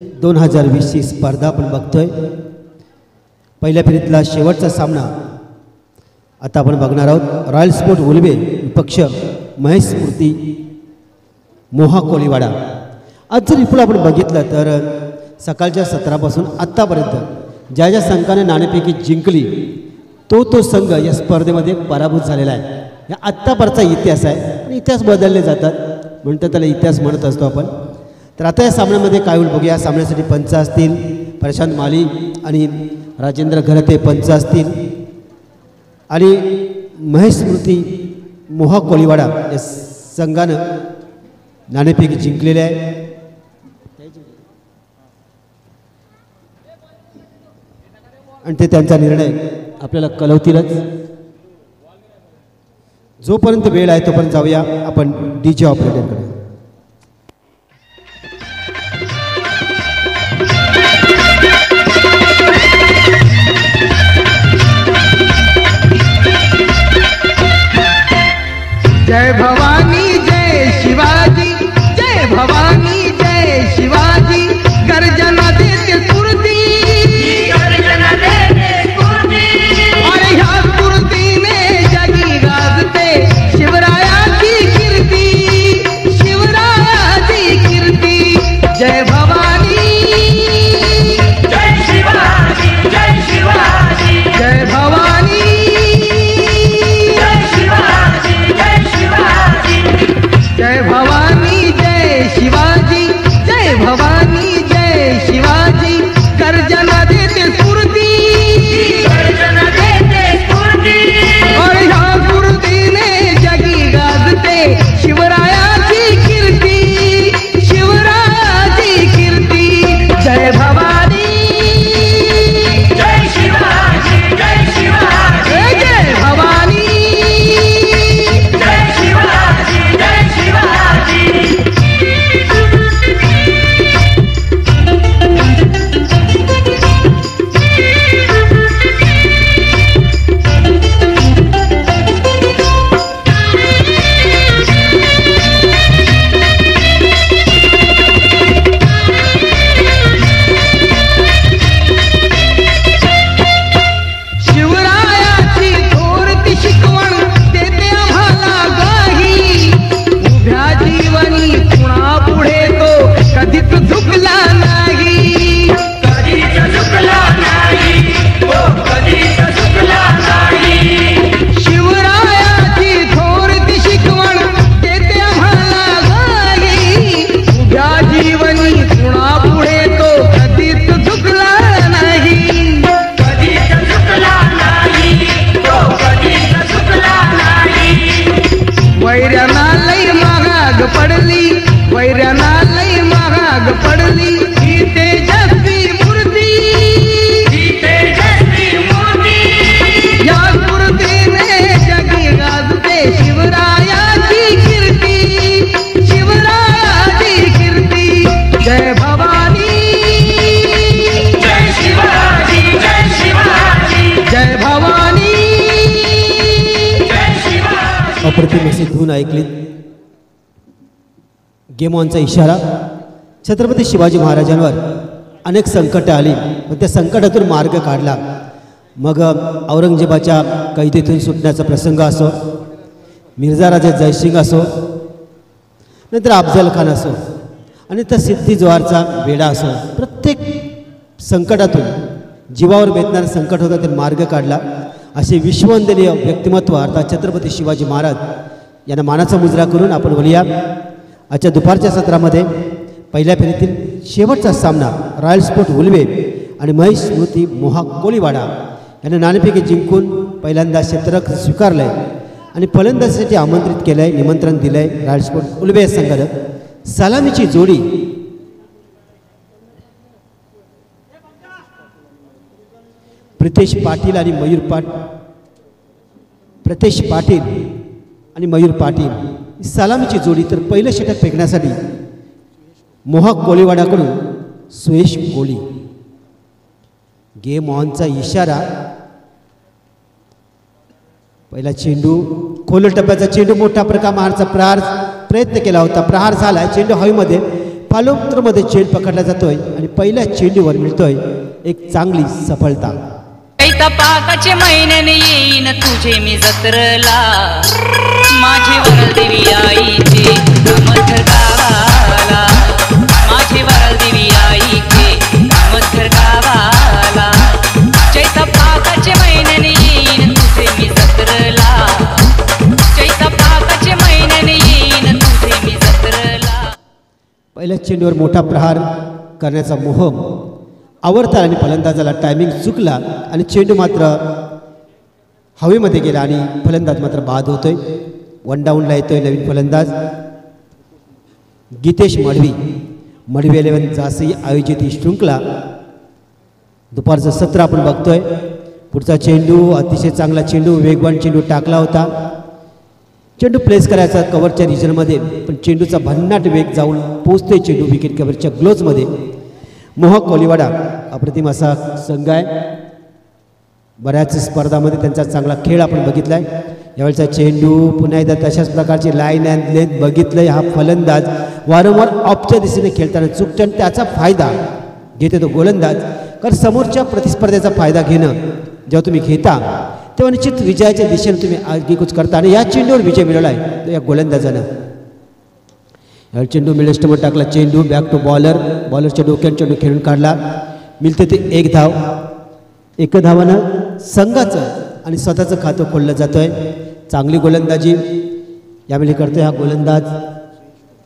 2020 ची स्पर्धा आपण बघतोय। पहिल्या फेरीतला शेवटचा सामना आता आपण बघणार आहोत। रॉयल स्पोर्ट उलवे विपक्ष महेश स्मृती मोहा कोलीवाडा। आज जर इकडे आपण बघितलं तर सकाळच्या सत्रापासून आतापर्यंत ज्या ज्या संघाने नाणेफेकी जिंकली तो संघ या स्पर्धेमध्ये पराभूत झालेला आहे। या आत्तापर्यंतचा इतिहास आहे आणि इतिहास बदलले जातात म्हणतात त्याला इतिहास म्हणत असतो आपण। तर आता या सामन्यामध्ये काय होईल बघूया। सामन्यासाठी पंच असतील प्रशांत माली आणि राजेंद्र घरते पंच असतील आणि महेश स्मृती मोहा कोलीवाडा या संघानं नाणेफेकी जिंकलेले आहे आणि ते त्यांचा निर्णय आपल्याला कळवतीलच। जोपर्यंत वेळ आहे तोपर्यंत जाऊया आपण डीजे ऑपरेटरकडे। जय भवानी जय शिवाजी, जय भवानी जय शिवाजी। गर्जना देते स्फूर्ती, गर्जना देते स्फूर्ती। और ह्या स्फूर्तीने जगी गाजते शिवरायाची कीर्ती, शिवरायाची कीर्ती। जय भवानी जय शिवाजी, जय शिवाजी। जय भवानी जय भवानी जय शिवाजी, जय भवानी जय शिवाजी। गर्जना देते स्फूर्ती, गर्जना देते स्फूर्ती। और ह्या स्फूर्तीने जगी गाजते शिवरायाची कीर्ती, शिवरायाची कीर्ती। जय भवानी जय शिवाजी, जय शिवाजी। जय भवानी जय शिवाजी, जय शिवाजी। शिवरायाची थोरती शिकवण देते आम्हाला गाही। उभ्या जीवनी कुणापुढे तो कधीच झुकला नाही, कधीच झुकला नाही, तो कधीच झुकला नाही। शिवरायाची थोरती शिकवण देते आम्हाला गाही। उभ्या जीवनी कुणापुढे तो कधीच झुकला नाही, कधीच झुकला नाही, तो कधीच झुकला नाही। वैऱ्यांना लई महाग पडली, वैऱ्यांना लई महाग पडली ही तेजस्वी मूर्ती, ही तेजस्वी मूर्ती। या मूर्तीने जगी गाजते शिवरायाची कीर्ती, शिवरायाची कीर्ती। जय भवानी जय शिवाजी, जय शिवाजी। जय भवानी जय शिवाजी। अप्रतिम अशी धून ऐकली। गेम ऑनचा इशारा। छत्रपती शिवाजी महाराजांवर अनेक संकटे आली पण त्या संकटातून मार्ग काढला। मग औरंगजेबाच्या कैदेतून सुटण्याचा प्रसंग असो, मिर्झा राजा जयसिंग असो, नंतर अफजल खान असो आणि त्या सिद्धी जोहरचा वेढा असो, प्रत्येक संकटातून जीवावर बेतणारं संकट होतं ते मार्ग काढला। असे विश्ववंदनीय व्यक्तिमत्व अर्थात छत्रपती शिवाजी महाराज यांना मानाचा मुजरा करून आपण बोलूया। आजच्या दुपारच्या सत्रामध्ये पहिल्या फेरीतील शेवटचा सामना रॉयल स्पोर्ट उलवे आणि महेश स्मृती मोहा कोलीवाडा यांना नाणेफेकी जिंकून पहिल्यांदा क्षेत्ररक्षण स्वीकारलंय आणि फलंदाजीसाठी आमंत्रित केलंय, निमंत्रण दिलंय रॉयल स्पोर्ट उलवे या संघानं। सलामीची जोडी प्रितेश पाटील आणि मयूर पाटील सलामीची जोडी। तर पहिलं षटक फेकण्यासाठी मोहा कोलीवाडाकडून सुयश कोली। गेम ऑनचा इशारा। पहिला चेंडू खोल टप्प्याचा चेंडू मोठा प्रमाणाचा प्रहार प्रयत्न केला होता, प्रहार झाला, चेंडू हवेमध्ये फॉलोथ्रोमध्ये चेंडू पकडला जातोय आणि पहिल्या चेंडूवर मिळतोय एक चांगली सफलता. पाकाचे महिन्याने येईन तुझे मी जत्रला, माझी वरदेवी आईचे मथर गावाला, माझी वरदेवी आईचे मथर गावाला. चैता पाकाचे महिन्याने येईन तुझे मी जत्रला, चैता पाकाचे महिन्याने येईन तुझे मी जत्रला. पहिल्या चेंडूवर मोठा प्रहार करण्याचा मोह आवडता आणि फलंदाजाला टायमिंग चुकला आणि चेंडू मात्र हवेमध्ये गेला आणि फलंदाज मात्र बाद होतोय. वन डाऊनला येतोय नवीन फलंदाज गीतेश मडवी. मडवी 11 जासी आयोजित ही शृंखला दुपारचं सत्र आपण बघतोय. पुढचा चेंडू अतिशय चांगला चेंडू, वेगवान चेंडू टाकला होता. चेंडू प्लेस करायचा कव्हरच्या रिजनमध्ये, पण चेंडूचा भन्नाट वेग जाऊन पोचतोय चेंडू विकेट कव्हरच्या ग्लोजमध्ये. मोहक कोलिवाडा अप्रतिम असा संघ आहे. बऱ्याच स्पर्धामध्ये त्यांचा चांगला खेळ आपण बघितला आहे. यावेळचा चेंडू पुन्हा एकदा तशाच प्रकारची लाईन अँड लेंथ बघितलं. हा फलंदाज वारंवार ऑफच्या दिशेने खेळताना चुकतो आणि त्याचा फायदा घेते तो गोलंदाज. कारण समोरच्या प्रतिस्पर्धेचा फायदा घेणं जेव्हा तुम्ही घेता तेव्हा निश्चित विजयाच्या दिशेने तुम्ही आगीकूच करता आणि या चेंडूवर विजय मिळवला आहे तो या गोलंदाजानं. यावेळी चेंडू मिडस्टमवर टाकला. चेंडू बॅक टू बॉलरच्या डोक्यात चेंडू खेळून काढला. मिळते ते एक धाव. एक धावानं संघाचं आणि स्वतःचं खातं खोललं जातोय. चांगली गोलंदाजी यावेळी करतोय हा गोलंदाज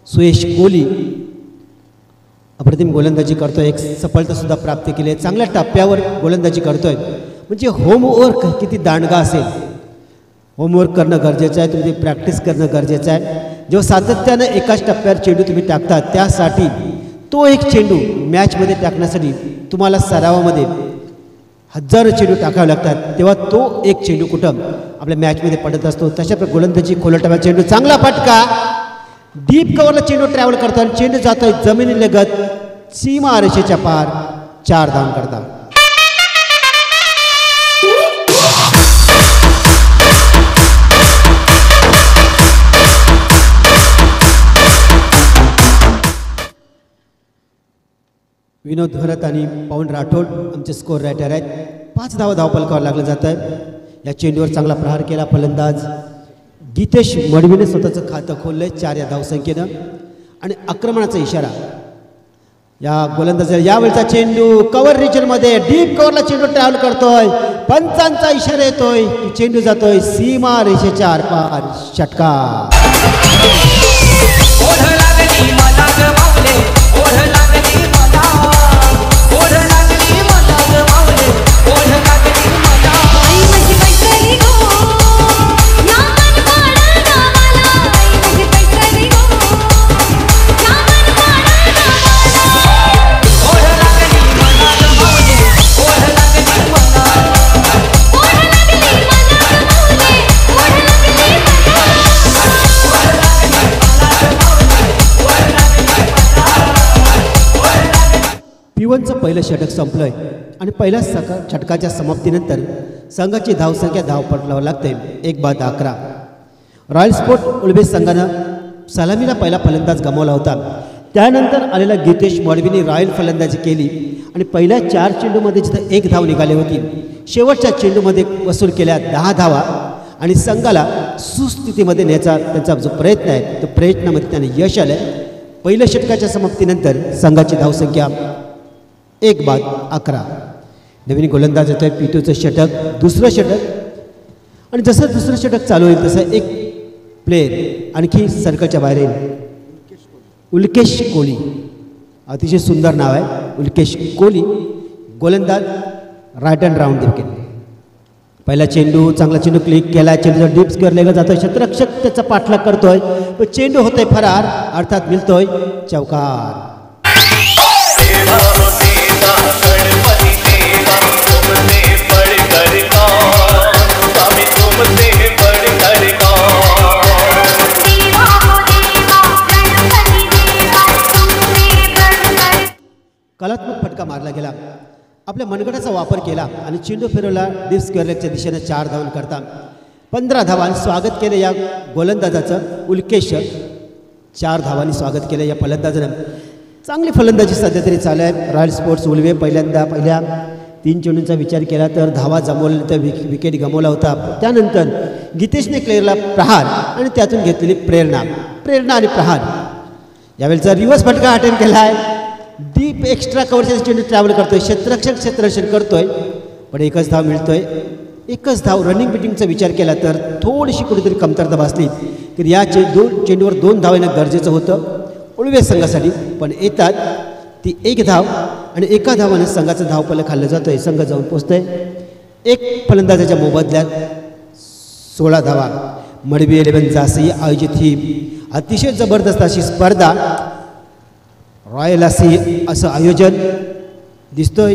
सुयश कोहली. अप्रतिम गोलंदाजी करतोय. एक सफलता सुद्धा प्राप्त केली आहे. चांगल्या टप्प्यावर गोलंदाजी करतोय. म्हणजे होमवर्क किती दांडगा असेल, होमवर्क करणं गरजेचं आहे. तुम्ही प्रॅक्टिस करणं गरजेचं आहे. जेव्हा सातत्यानं एकाच टप्प्यावर चेंडू तुम्ही टाकता त्यासाठी तो एक चेंडू मॅचमध्ये टाकण्यासाठी तुम्हाला सरावामध्ये हजारो चेंडू टाकावे लागतात. तेव्हा तो एक चेंडू कुठं आपल्या मॅचमध्ये पडत असतो. तशा प्रकारे गोलंदाजी खोलटावा चेंडू चांगला फटका डीप कव्हरला चेंडू ट्रॅव्हल करतो आणि चेंडू जातोय जमिनीलगत सीमा रेषेच्या पार. 4 धाव करतात. विनोद भरत आणि पवन राठोड आमचे स्कोर रायटर आहेत. 5 धावा धावपलकावर लागलं जात आहे. या चेंडूवर चांगला प्रहार केला फलंदाज गीतेश मडवीने स्वतःचं खातं खोललंय 4 या धावसंख्येनं आणि आक्रमणाचा इशारा या गोलंदाजाला. यावेळचा चेंडू कव्हर रिजनमध्ये डीप कव्हरला चेंडू ट्रॅव्हल करतोय. पंचांचा इशारा येतोय की चेंडू जातोय सीमा रेषेच्या आरपार. षटकार. पिवनचं पहिलं षटक संपलंय आणि पहिल्या षटकाच्या समाप्तीनंतर संघाची धावसंख्या धावपटलावर लागते 1-11. रॉयल स्पोर्ट उल्बेस संघानं सलामीला पहिला फलंदाज गमावला होता. त्यानंतर आलेला गीतेश मडवीने रॉयल फलंदाजी केली आणि पहिल्या 4 चेंडूमध्ये जिथं 1 धाव निघाली होती शेवटच्या चेंडूमध्ये वसूल केल्या 10 धावा आणि संघाला सुस्थितीमध्ये नेण्याचा त्यांचा जो प्रयत्न आहे तो प्रयत्नामध्ये त्याने यश आलं. पहिल्या षटकाच्या समाप्तीनंतर संघाची धावसंख्या 1-11. नवीन गोलंदाज येतोय पिटूचं षटक, दुसरं षटक आणि जसं दुसरं षटक चालू होईल तसं एक प्लेयर आणखी सर्कलच्या बाहेर येईल. उल्केश कोहली अतिशय सुंदर नाव आहे उल्केश कोहली. गोलंदाज राईट अँड राऊंड विकेट. पहिला चेंडू चांगला चेंडू क्लिक केला. चेंडूचा डीप स्क्वेअर लेगा जातोय. क्षेत्ररक्षक त्याचा पाठलाग करतोय. तो चेंडू होतोय फरार अर्थात मिळतोय चौकार. कलात्मक फटका मारला गेला. आपल्या मनगटाचा वापर केला आणि चेंडू फिरवला डीप स्क्वेअर लेगच्या दिशेने 4 धावा करता 15 धावांनी स्वागत केले या गोलंदाजाचं. उल्केश 4 धावांनी स्वागत केलं या फलंदाजानं. चांगली फलंदाजी सध्या तरी चालू आहे रॉयल स्पोर्ट्स उलवे. पहिल्या 3 चेंडूंचा विचार केला तर धावा जमवल्यानंतर विकेट गमावला होता. त्यानंतर गीतेशने क्लेअरला प्रहार आणि त्यातून घेतलेली प्रेरणा आणि प्रहार. यावेळेचा रिव्हर्स फटका अटेम्प्ट केला आहे. डीप एक्स्ट्रा कव्हरच्या चेंडू ट्रॅव्हल करतोय, क्षेत्ररक्षण करतोय, पण एकच धाव मिळतोय. एकच धाव. रनिंग बिटिंगचा विचार केला तर थोडीशी कुठेतरी कमतरता भासली तर या चेंडूवर 2 धाव येणं गरजेचं होतं उळवे संघासाठी. पण येतात ती 1 धाव आणि एका धावाने संघाचं धावपल्ला खाल्लं जातोय. संघ जाऊन पोचतोय 1 फलंदाजाच्या मोबदल्यात 16 धावा. मडवी 11 जासी आयोजित ही अतिशय जबरदस्त अशी स्पर्धा, रॉयल असं आयोजन दिसतोय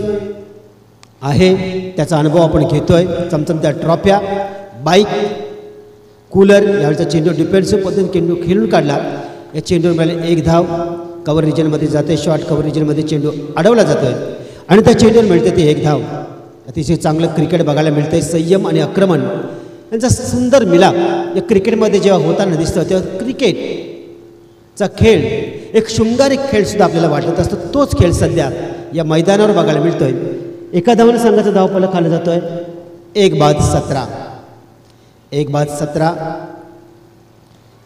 आहे. त्याचा अनुभव आपण घेतोय. चमचमत्या ट्रॉफ्या, बाईक, कूलर. यावेळेचा चेंडू डिफेन्सिव्ह पद्धतीने चेंडू खेळून काढला. या चेंडूवर मिळाले 1 धाव. कव्हर रिजनमध्ये जाते, शॉर्ट कव्हर रिजनमध्ये चेंडू अडवला जातोय आणि त्या चेंडूवर मिळते ते 1 धाव. अतिशय चांगलं क्रिकेट बघायला मिळतंय. संयम आणि आक्रमण यांचा सुंदर मिलाप या क्रिकेटमध्ये जेव्हा होताना दिसतं तेव्हा क्रिकेटचा खेळ एक शृंगारिक खेळसुद्धा आपल्याला वाटत असतो. तोच खेळ सध्या या मैदानावर बघायला मिळतोय. एका धावाने संघाचा धावपल्ला खाल्ला जातोय 1 बाद 17.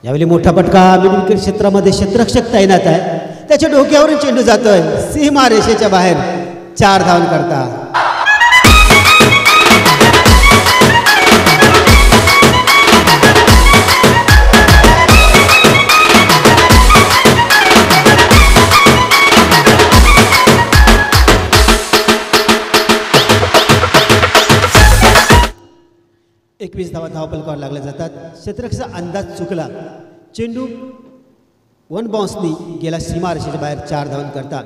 यावेळी मोठा फटका मिड विकेट क्षेत्रामध्ये क्षेत्ररक्षक तैनात आहे. त्याच्या डोक्यावरून चेंडू जातोय सीमा रेषेच्या बाहेर. 4 धावांकरता. धावपलकावर लागले जातात. क्षेत्ररक्षकाचा अंदाज चुकला. चेंडू 1 बाउन्सनी गेला सीमा रेषेच्या बाहेर. 4 धावांकरता.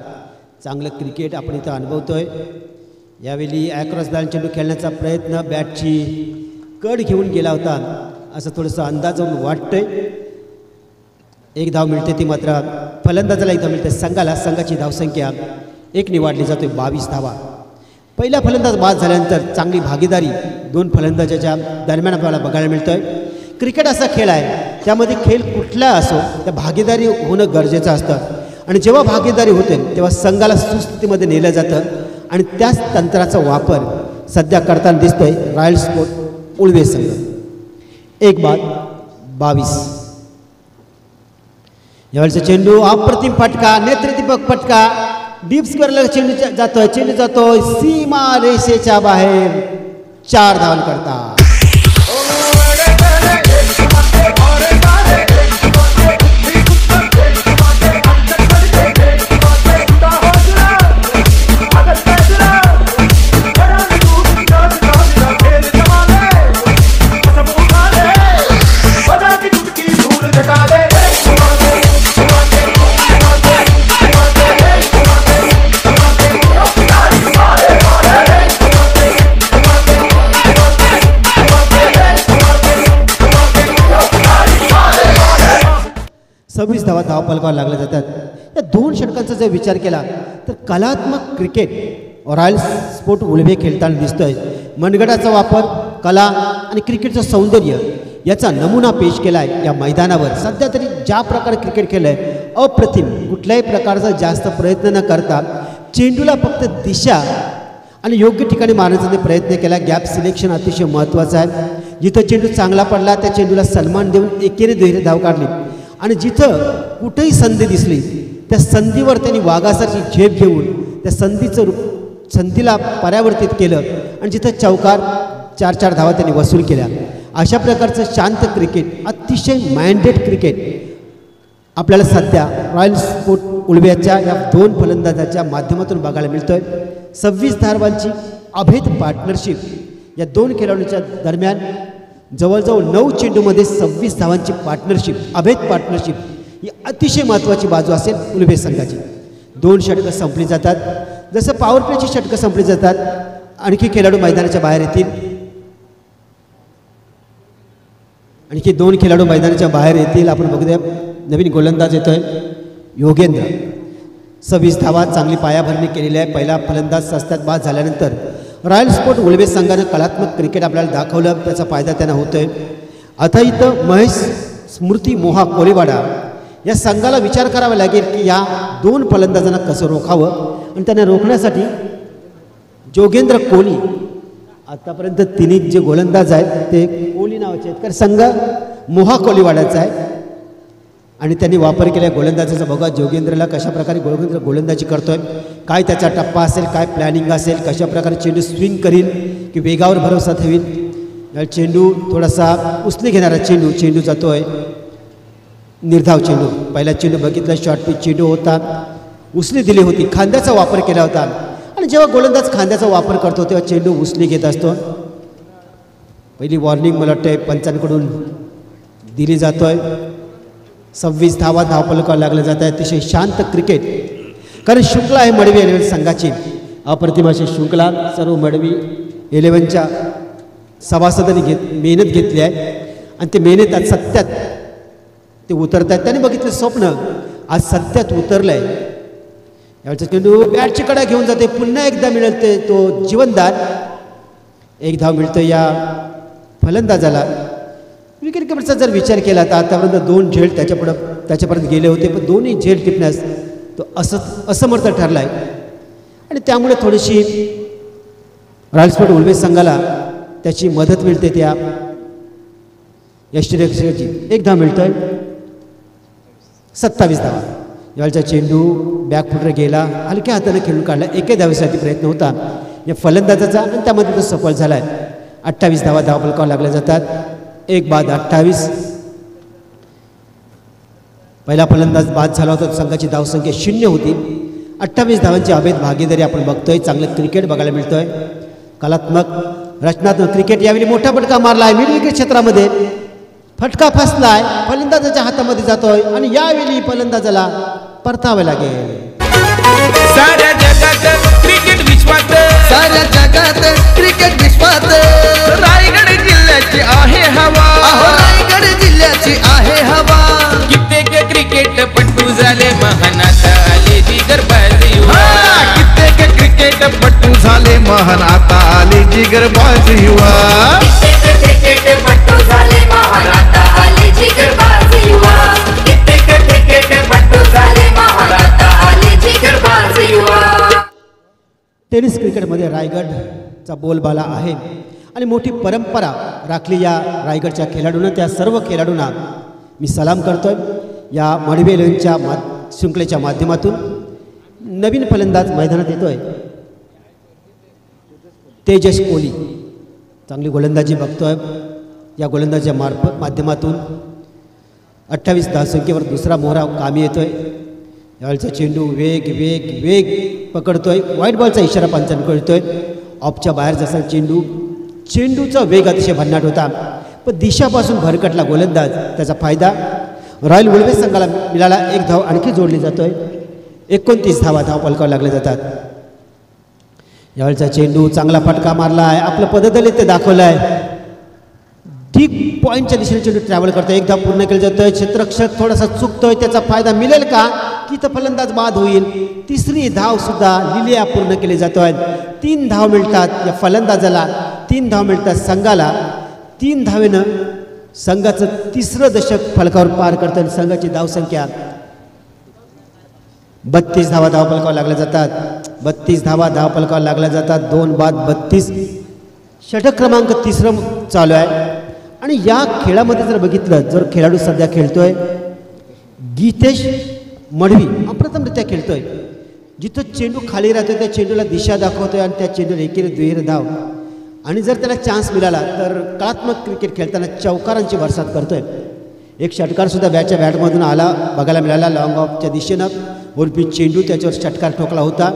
चांगलं क्रिकेट आपण इथं अनुभवतोय. यावेळी ॲक्रॉस दाल चेंडू खेळण्याचा प्रयत्न, बॅटची कड घेऊन गेला होता असं थोडंसं अंदाज वाटतंय. 1 धाव मिळते ती मात्र फलंदाजाला 1 धाव मिळते. संघाची धावसंख्या 1 वाढली जाते 22 धावा. पहिला फलंदाज बाद झाल्यानंतर चांगली भागीदारी 2 फलंदाजाच्या दरम्यान आपल्याला बघायला मिळतोय. क्रिकेट असा खेळ आहे त्यामध्ये खेळ कुठला असो त्या भागीदारी होणं गरजेचं असतं आणि जेव्हा भागीदारी होते तेव्हा संघाला सुस्थितीमध्ये नेलं जातं आणि त्याच तंत्राचा वापर सध्या करताना दिसतोय रॉयल स्पोर्ट उळवे संघ. 1 बाद 22. यावेळेचा चेंडू अप्रतिम फटका, नेत्रदीपक फटका. डीप स्क्वेअरला चेंडू जातोय सीमा रेषेच्या बाहेर. 4 धावांकरता. धावपलकावर लागले जातात. या 2 षटकांचा जर विचार केला तर कलात्मक क्रिकेट रॉयल स्पोर्ट उळवे खेळताना दिसतोय. मनगटाचा वापर, कला आणि क्रिकेटचं सौंदर्य याचा नमुना पेश केला आहे या मैदानावर. सध्या तरी ज्या प्रकारे क्रिकेट खेळलं आहे अप्रतिम. कुठल्याही प्रकारचा जास्त प्रयत्न न करता चेंडूला फक्त दिशा आणि योग्य ठिकाणी मारण्याचा प्रयत्न केला. गॅप सिलेक्शन अतिशय महत्त्वाचं आहे. जिथं चेंडू चांगला पडला त्या चेंडूला सन्मान देऊन एकेरी दुहेरी धाव काढली आणि जिथं कुठेही संधी दिसली त्या संधीवर त्यांनी वाघासारखी झेप घेऊन त्या संधीला परावर्तित केलं आणि जिथं चौकार 4 धावा त्यांनी वसूल केल्या. अशा प्रकारचं शांत क्रिकेट, अतिशय माइंडेड क्रिकेट आपल्याला सध्या रॉयल स्पोर्ट उळव्याच्या या 2 फलंदाजाच्या माध्यमातून बघायला मिळतोय. 26 धावांची अभेद पार्टनरशिप या 2 खेळाडूंच्या दरम्यान. जवळजवळ 9 चेंडूमध्ये 26 धावांची पार्टनरशिप, अभेद पार्टनरशिप ही अतिशय महत्त्वाची बाजू असेल उळवे संघाची. 2 षटकं संपली जातात. जसं पॉवर प्लेची षटकं संपली जातात आणखी खेळाडू मैदानाच्या बाहेर येतील. आणखी 2 खेळाडू मैदानाच्या बाहेर येतील. आपण बघूया नवीन गोलंदाज येतोय योगेंद्र. 26 धावा चांगली पायाभरणी केलेली आहे. पहिला फलंदाज सस्त्यात बाद झाल्यानंतर रॉयल स्पोर्ट उळवे संघानं कलात्मक क्रिकेट आपल्याला दाखवलं. त्याचा फायदा त्यांना होतोय. आता इथं महेश स्मृती मोहा कोलेवाडा या संघाला विचार करावा लागेल की या दोन फलंदाजांना कसं रोखावं आणि त्यांना रोखण्यासाठी जोगेंद्र कोहली आतापर्यंत तिन्ही जे गोलंदाज आहेत ते कोहली नावाचे आहेत कारण संघ मोहा कोहलीवाड्याचा आहे आणि त्यांनी वापर केल्या गोलंदाजाचा बघा जोगेंद्रला कशाप्रकारे गोलंदाजी करतोय काय त्याचा टप्पा असेल काय प्लॅनिंग असेल कशाप्रकारे चेंडू स्विंग करील की वेगावर भरोसा ठेवील चेंडू थोडासा उसने घेणारा चेंडू जातोय निर्धाव चेंडू पहिला चेंडू बघितला शॉर्ट पिच चेंडू होता उसने दिली होती खांद्याचा वापर केला होता आणि जेव्हा गोलंदाज खांद्याचा वापर करतो तेव्हा चेंडू उसने घेत असतो पहिली वॉर्निंग मला वाटते पंचांकडून दिली जातोय 26 धावा धावफलकावर लागले जात आहे अतिशय शांत क्रिकेट कारण शुक्ला आहे मडवी 11 संघाची अप्रतिम अशी शुक्ला सर्व मडवी 11च्या सभासदांनी मेहनत घेतली आहे आणि ते मेहनत आज सत्यात ते उतरत आहेत त्यांनी बघितलं स्वप्न आज सत्यात उतरलं आहे यावेळचा चेंडू बॅटची कडा घेऊन जाते पुन्हा एकदा मिळते तो जीवनदार एक धाव मिळतो या फलंदाजाला विकेट किपरचा जर विचार केला तर आतापर्यंत 2 झेल त्याच्यापर्यंत गेले होते पण दोन्ही झेल टिपण्यास तो असमर्थ ठरला आहे आणि त्यामुळे थोडीशी रॉयल स्पोर्ट उल्वेज संघाला त्याची मदत मिळते त्या यष्टीरेक्षकाची एक धाव मिळतोय 27 धावा यावेळचा चेंडू बॅकफुटर गेला हलक्या हाताने खेळून काढला एके धावेसाठी प्रयत्न होता या फलंदाजाचा आणि त्यामध्ये तो सफल झाला आहे 28 धावा धावफलकावर लागल्या जातात 1 बाद 28 पहिला फलंदाज बाद झाला होता संघाची धावसंख्या 0 होती 28 धावांची अभेद भागीदारी आपण बघतोय चांगलं क्रिकेट बघायला मिळतोय कलात्मक रचनात्मक क्रिकेट यावेळी मोठा फटका मारला आहे मिड विकेट क्षेत्रामध्ये फटका फसलाय फलंदाजाच्या हातामध्ये जातोय आणि यावेळी फलंदाजाला परतावे लागेल साऱ्या जगात क्रिकेट विश्वात रायगड जिल्ह्याची आहे हवा रायगड जिल्ह्याची आहे हवा कित्येक क्रिकेट पट्टू झाले महानात आले जिगरबाज युवा कित्येक क्रिकेट पट्टू झाले महानात आले जिगरबाज युवा क्रिकेट पट्टू झाले महानात आले जिगरबाज युवा कित्येक क्रिकेट पट्टू झाले महानात आले जिगरबाज युवा टेनिस क्रिकेटमध्ये रायगडचा बोलबाला आहे आणि मोठी परंपरा राखली या रायगडच्या खेळाडूंना त्या सर्व खेळाडूंना मी सलाम करतोय या मडवेलच्या शृंखलेच्या माध्यमातून नवीन फलंदाज मैदानात येतोय तेजस कोहली चांगली गोलंदाजी बघतोय या गोलंदाजीच्या माध्यमातून 28 धावसंख्येवर दुसरा मोहरा कामी येतोय यावेळचा चेंडू वेग पकडतोय व्हाईट बॉलचा इशारा पंचांकडे येतोय ऑफच्या बाहेर जसा चेंडूचा वेग अतिशय भन्नाट होता पण दिशापासून भरकटला गोलंदाज त्याचा फायदा रॉयल उल्वेज संघाला मिळाला 1 धाव आणखी जोडली जातोय 29 धावा धावफलकावर लागले जातात यावेळचा चेंडू चांगला फटका मारला आहे आपलं पददलित ते दाखवलं आहे डीप पॉईंटच्या दिशेने चेंडू ट्रॅव्हल करतोय 1 धाव पूर्ण केली जातोय क्षेत्ररक्षक थोडासा चुकतोय त्याचा फायदा मिळेल का की तर फलंदाज बाद होईल तिसरी धाव सुद्धा लिलिया पूर्ण केली जातोय 3 धाव मिळतात या फलंदाजाला 3 धाव मिळतात संघाला 3 धावेनं संघाचं तिसरं दशक फलकावर पार करताना संघाची धावसंख्या 32 धावा धावफलकावर लागल्या जातात 32 धावा धावफलकावर लागल्या जातात 2 बाद 32 षटक क्रमांक 3 चालू आहे आणि या खेळामध्ये जर बघितलं जर खेळाडू सध्या खेळतोय गीतेश मडवी अप्रथमरित्या खेळतोय जिथं चेंडू खाली राहतोय त्या चेंडूला दिशा दाखवतोय आणि त्या चेंडूला एकेरी दुहेरी धाव आणि जर त्याला चान्स मिळाला तर कलात्मक क्रिकेट खेळताना चौकारांची भरसात करतोय एक षटकारसुद्धा बॅटमधून आला बघायला मिळाला लॉंग ऑफच्या दिशेनं उर्फी चेंडू त्याच्यावर षटकार ठोकला होता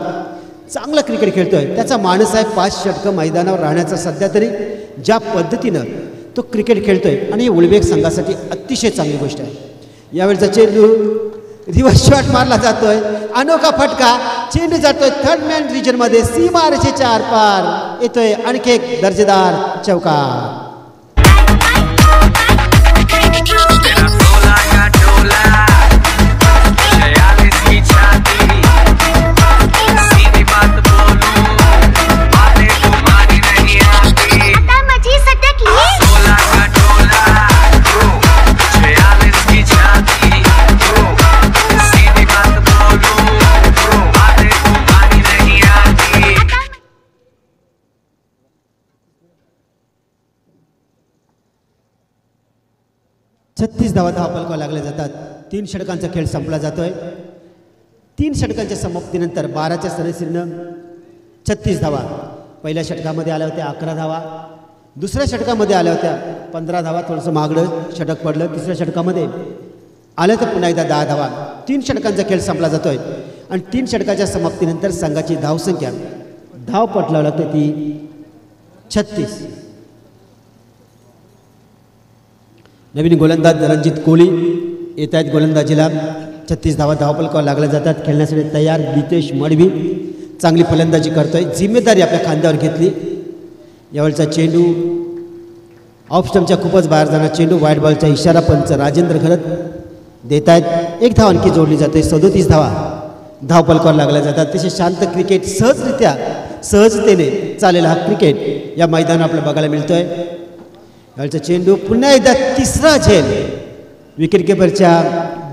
चांगला क्रिकेट खेळतोय त्याचा माणूस आहे 5 षटकं मैदानावर राहण्याचा सध्या तरी ज्या पद्धतीनं तो क्रिकेट खेळतोय आणि ही उल्वेज संघासाठी अतिशय चांगली गोष्ट आहे यावेळचा चेंडू रिव्हर्स शॉट मारला जातोय अनोखा फटका चेंडू जातोय 3rd मॅन रिजनमध्ये सीमारेषेच्या आरपार येतोय आणखी एक दर्जेदार चौकार 36 धावा धावपलकावर लागल्या जातात. 3 षटकांचा खेळ संपला जातोय. 3 षटकांच्या समाप्तीनंतर 12च्या सरासरीनं 36 धावा. पहिल्या षटकामध्ये आल्या होत्या 11 धावा. दुसऱ्या षटकामध्ये आल्या होत्या 15 धावा. थोडंसं मागडं षटक पडलं. तिसऱ्या षटकामध्ये आल्या तर पुन्हा एकदा 10 धावा. 3 षटकांचा खेळ संपला जातोय आणि 3 षटकाच्या समाप्तीनंतर संघाची धावसंख्या धावपटलावर लागते ती 36. नवीन गोलंदाज रणजित कोहली येत आहेत गोलंदाजीला. 36 धावा धावपलकावर लागल्या जातात. खेळण्यासाठी तयार गीतेश मडवी चांगली फलंदाजी करतोय. जिम्मेदारी आपल्या खांद्यावर घेतली. यावेळचा चेंडू ऑफ स्टंपच्या खूपच बाहेर जाणार चेंडू. व्हाईट बॉलचा इशारा पंच राजेंद्र घरत देत आहेत. 1 धाव आणखी जोडली जाते. 37 धावा धावपलकावर लागल्या जातात. तसे शांत क्रिकेट सहजरित्या सहजतेने चालेला हा क्रिकेट या मैदानावर आपल्याला बघायला मिळतोय. यावेळचा चेंडू पुन्हा एकदा तिसरा झेल विकेट किपरच्या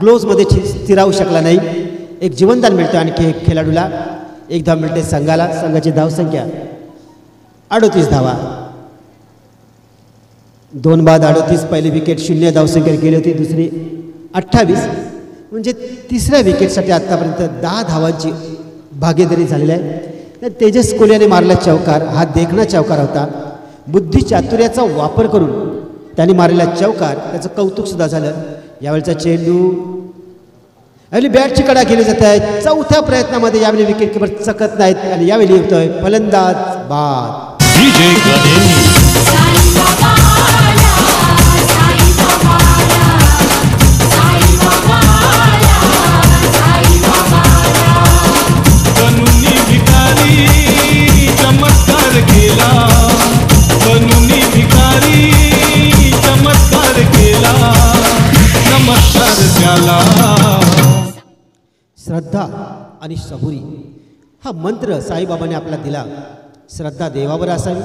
ग्लोव्जमध्ये स्थिरावू शकला नाही. एक जीवनदान मिळतं आणखी एक खेळाडूला. 1 धाव मिळते संघाला. संघाची धावसंख्या 38 धावा. 2 बाद 38. पहिली विकेट 0 धावसंख्या गेली होती. दुसरी 28 म्हणजे तिसऱ्या विकेटसाठी आत्तापर्यंत 10 धावांची भागीदारी झालेली आहे. तेजस कोहलीने मारला चौकार. हा देखणा चौकार होता. बुद्धी चातुर्याचा वापर करून त्याने मारलेला चौकार त्याचं कौतुकसुद्धा झालं. यावेळचा चेंडू यावेळी बॅटची कडा केली जात आहे. चौथ्या प्रयत्नामध्ये यावेळी विकेट किपर चकत नाहीत आणि यावेळी येतोय फलंदाज बाद. चमत्कार केला बनूनी भिकारी चमत्कार केला नमस्कार त्याला. श्रद्धा आणि सबुरी हा मंत्र साईबाबाने आपल्याला दिला. श्रद्धा देवावर असावी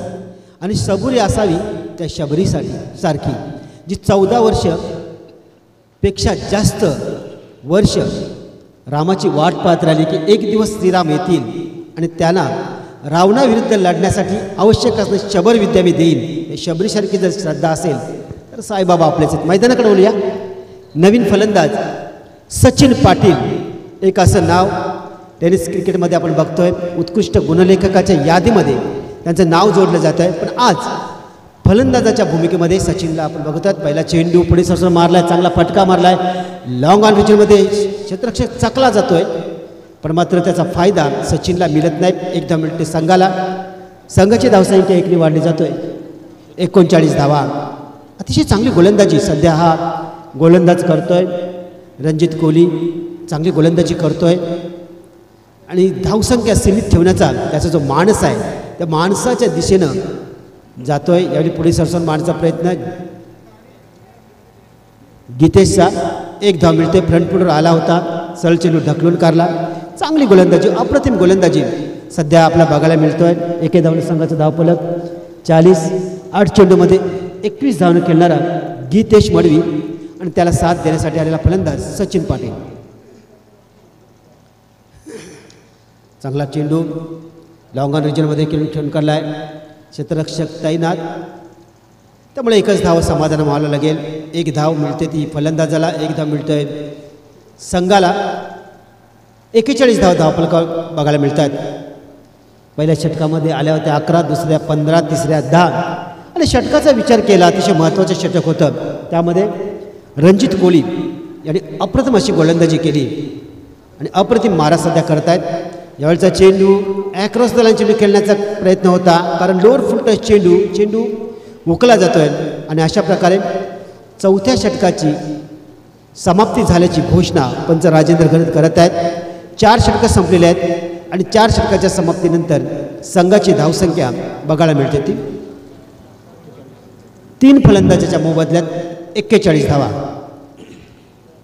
आणि सबुरी असावी त्या शबरीसाठी सारखी जी 14 वर्षपेक्षा जास्त वर्ष रामाची वाट पाहत राहिली की एक दिवस श्रीराम येतील आणि त्यांना रावणाविरुद्ध लढण्यासाठी आवश्यक असणारी शबर विद्या मी देईन. हे शबरीसारखी जर श्रद्धा असेल तर साईबाबा आपलेच आहेत. मैदानाकडे बोलूया. नवीन फलंदाज सचिन पाटील एक असं नाव टेनिस क्रिकेटमध्ये आपण बघतोय. उत्कृष्ट गुणलेखकाच्या यादीमध्ये त्यांचं नाव जोडलं जातं आहे. पण आज फलंदाजाच्या भूमिकेमध्ये सचिनला आपण बघतोय. पहिला चेंडू पुढे सरसर मारला आहे. चांगला फटका मारला आहे. लॉंग ऑन रिचमध्ये क्षेत्ररक्षक चकला जातोय पण मात्र त्याचा फायदा सचिनला मिळत नाही. 1 धाव मिळते संघाला. संघाची धावसंख्या 1ने वाढली जातोय. 39 धावा. अतिशय चांगली गोलंदाजी सध्या हा गोलंदाज करतोय. रणजित कोहली चांगली गोलंदाजी करतोय आणि धावसंख्या सीमित ठेवण्याचा त्याचा जो माणस आहे त्या माणसाच्या दिशेनं जातोय. यावेळी पुढे सरसर मारण्याचा प्रयत्न गीतेशचा. 1 धाव मिळते. फ्रंट फुटवर आला होता. सरळ चेंडू ढकलून काढला. चांगली गोलंदाजी अप्रतिम गोलंदाजी सध्या आपल्याला बघायला मिळतोय. 1 धावने संघाचा धावफलक 40. 8 चेंडूमध्ये 21 धावने खेळणारा गीतेश मडवी आणि त्याला साथ देण्यासाठी आलेला फलंदाज सचिन पाटील. चांगला चेंडू लॉंग ऑन रिजनमध्ये खेळून काढला आहे. क्षेत्ररक्षक तैनात त्यामुळे 1च धाव समाधान व्हावं लागेल. 1 धाव मिळते ती फलंदाजाला. 1 धाव मिळतोय संघाला. 41 धाव धावपलकावर बघायला मिळतात. पहिल्या षटकामध्ये आल्या होत्या 11. दुसऱ्या 15. तिसऱ्या 10 आणि षटकाचा विचार केला अतिशय महत्त्वाचं षटक होतं. त्यामध्ये रणजित कोहली यांनी अप्रतिम अशी गोलंदाजी केली आणि अप्रतिम मारा सध्या करतायत. यावेळचा चेंडू ॲक्रॉस द लाईन चेंडू खेळण्याचा प्रयत्न होता कारण लोअर फुल टच चेंडू उकला जातोय आणि अशा प्रकारे 4थ्या षटकाची समाप्ती झाल्याची घोषणा पंच राजेंद्र घरत करत आहेत. 4 षटकं संपलेले आहेत आणि 4 षटकाच्या समाप्तीनंतर संघाची धावसंख्या बघायला मिळते ती 3 फलंदाजाच्या मोबदल्यात 41 धावा.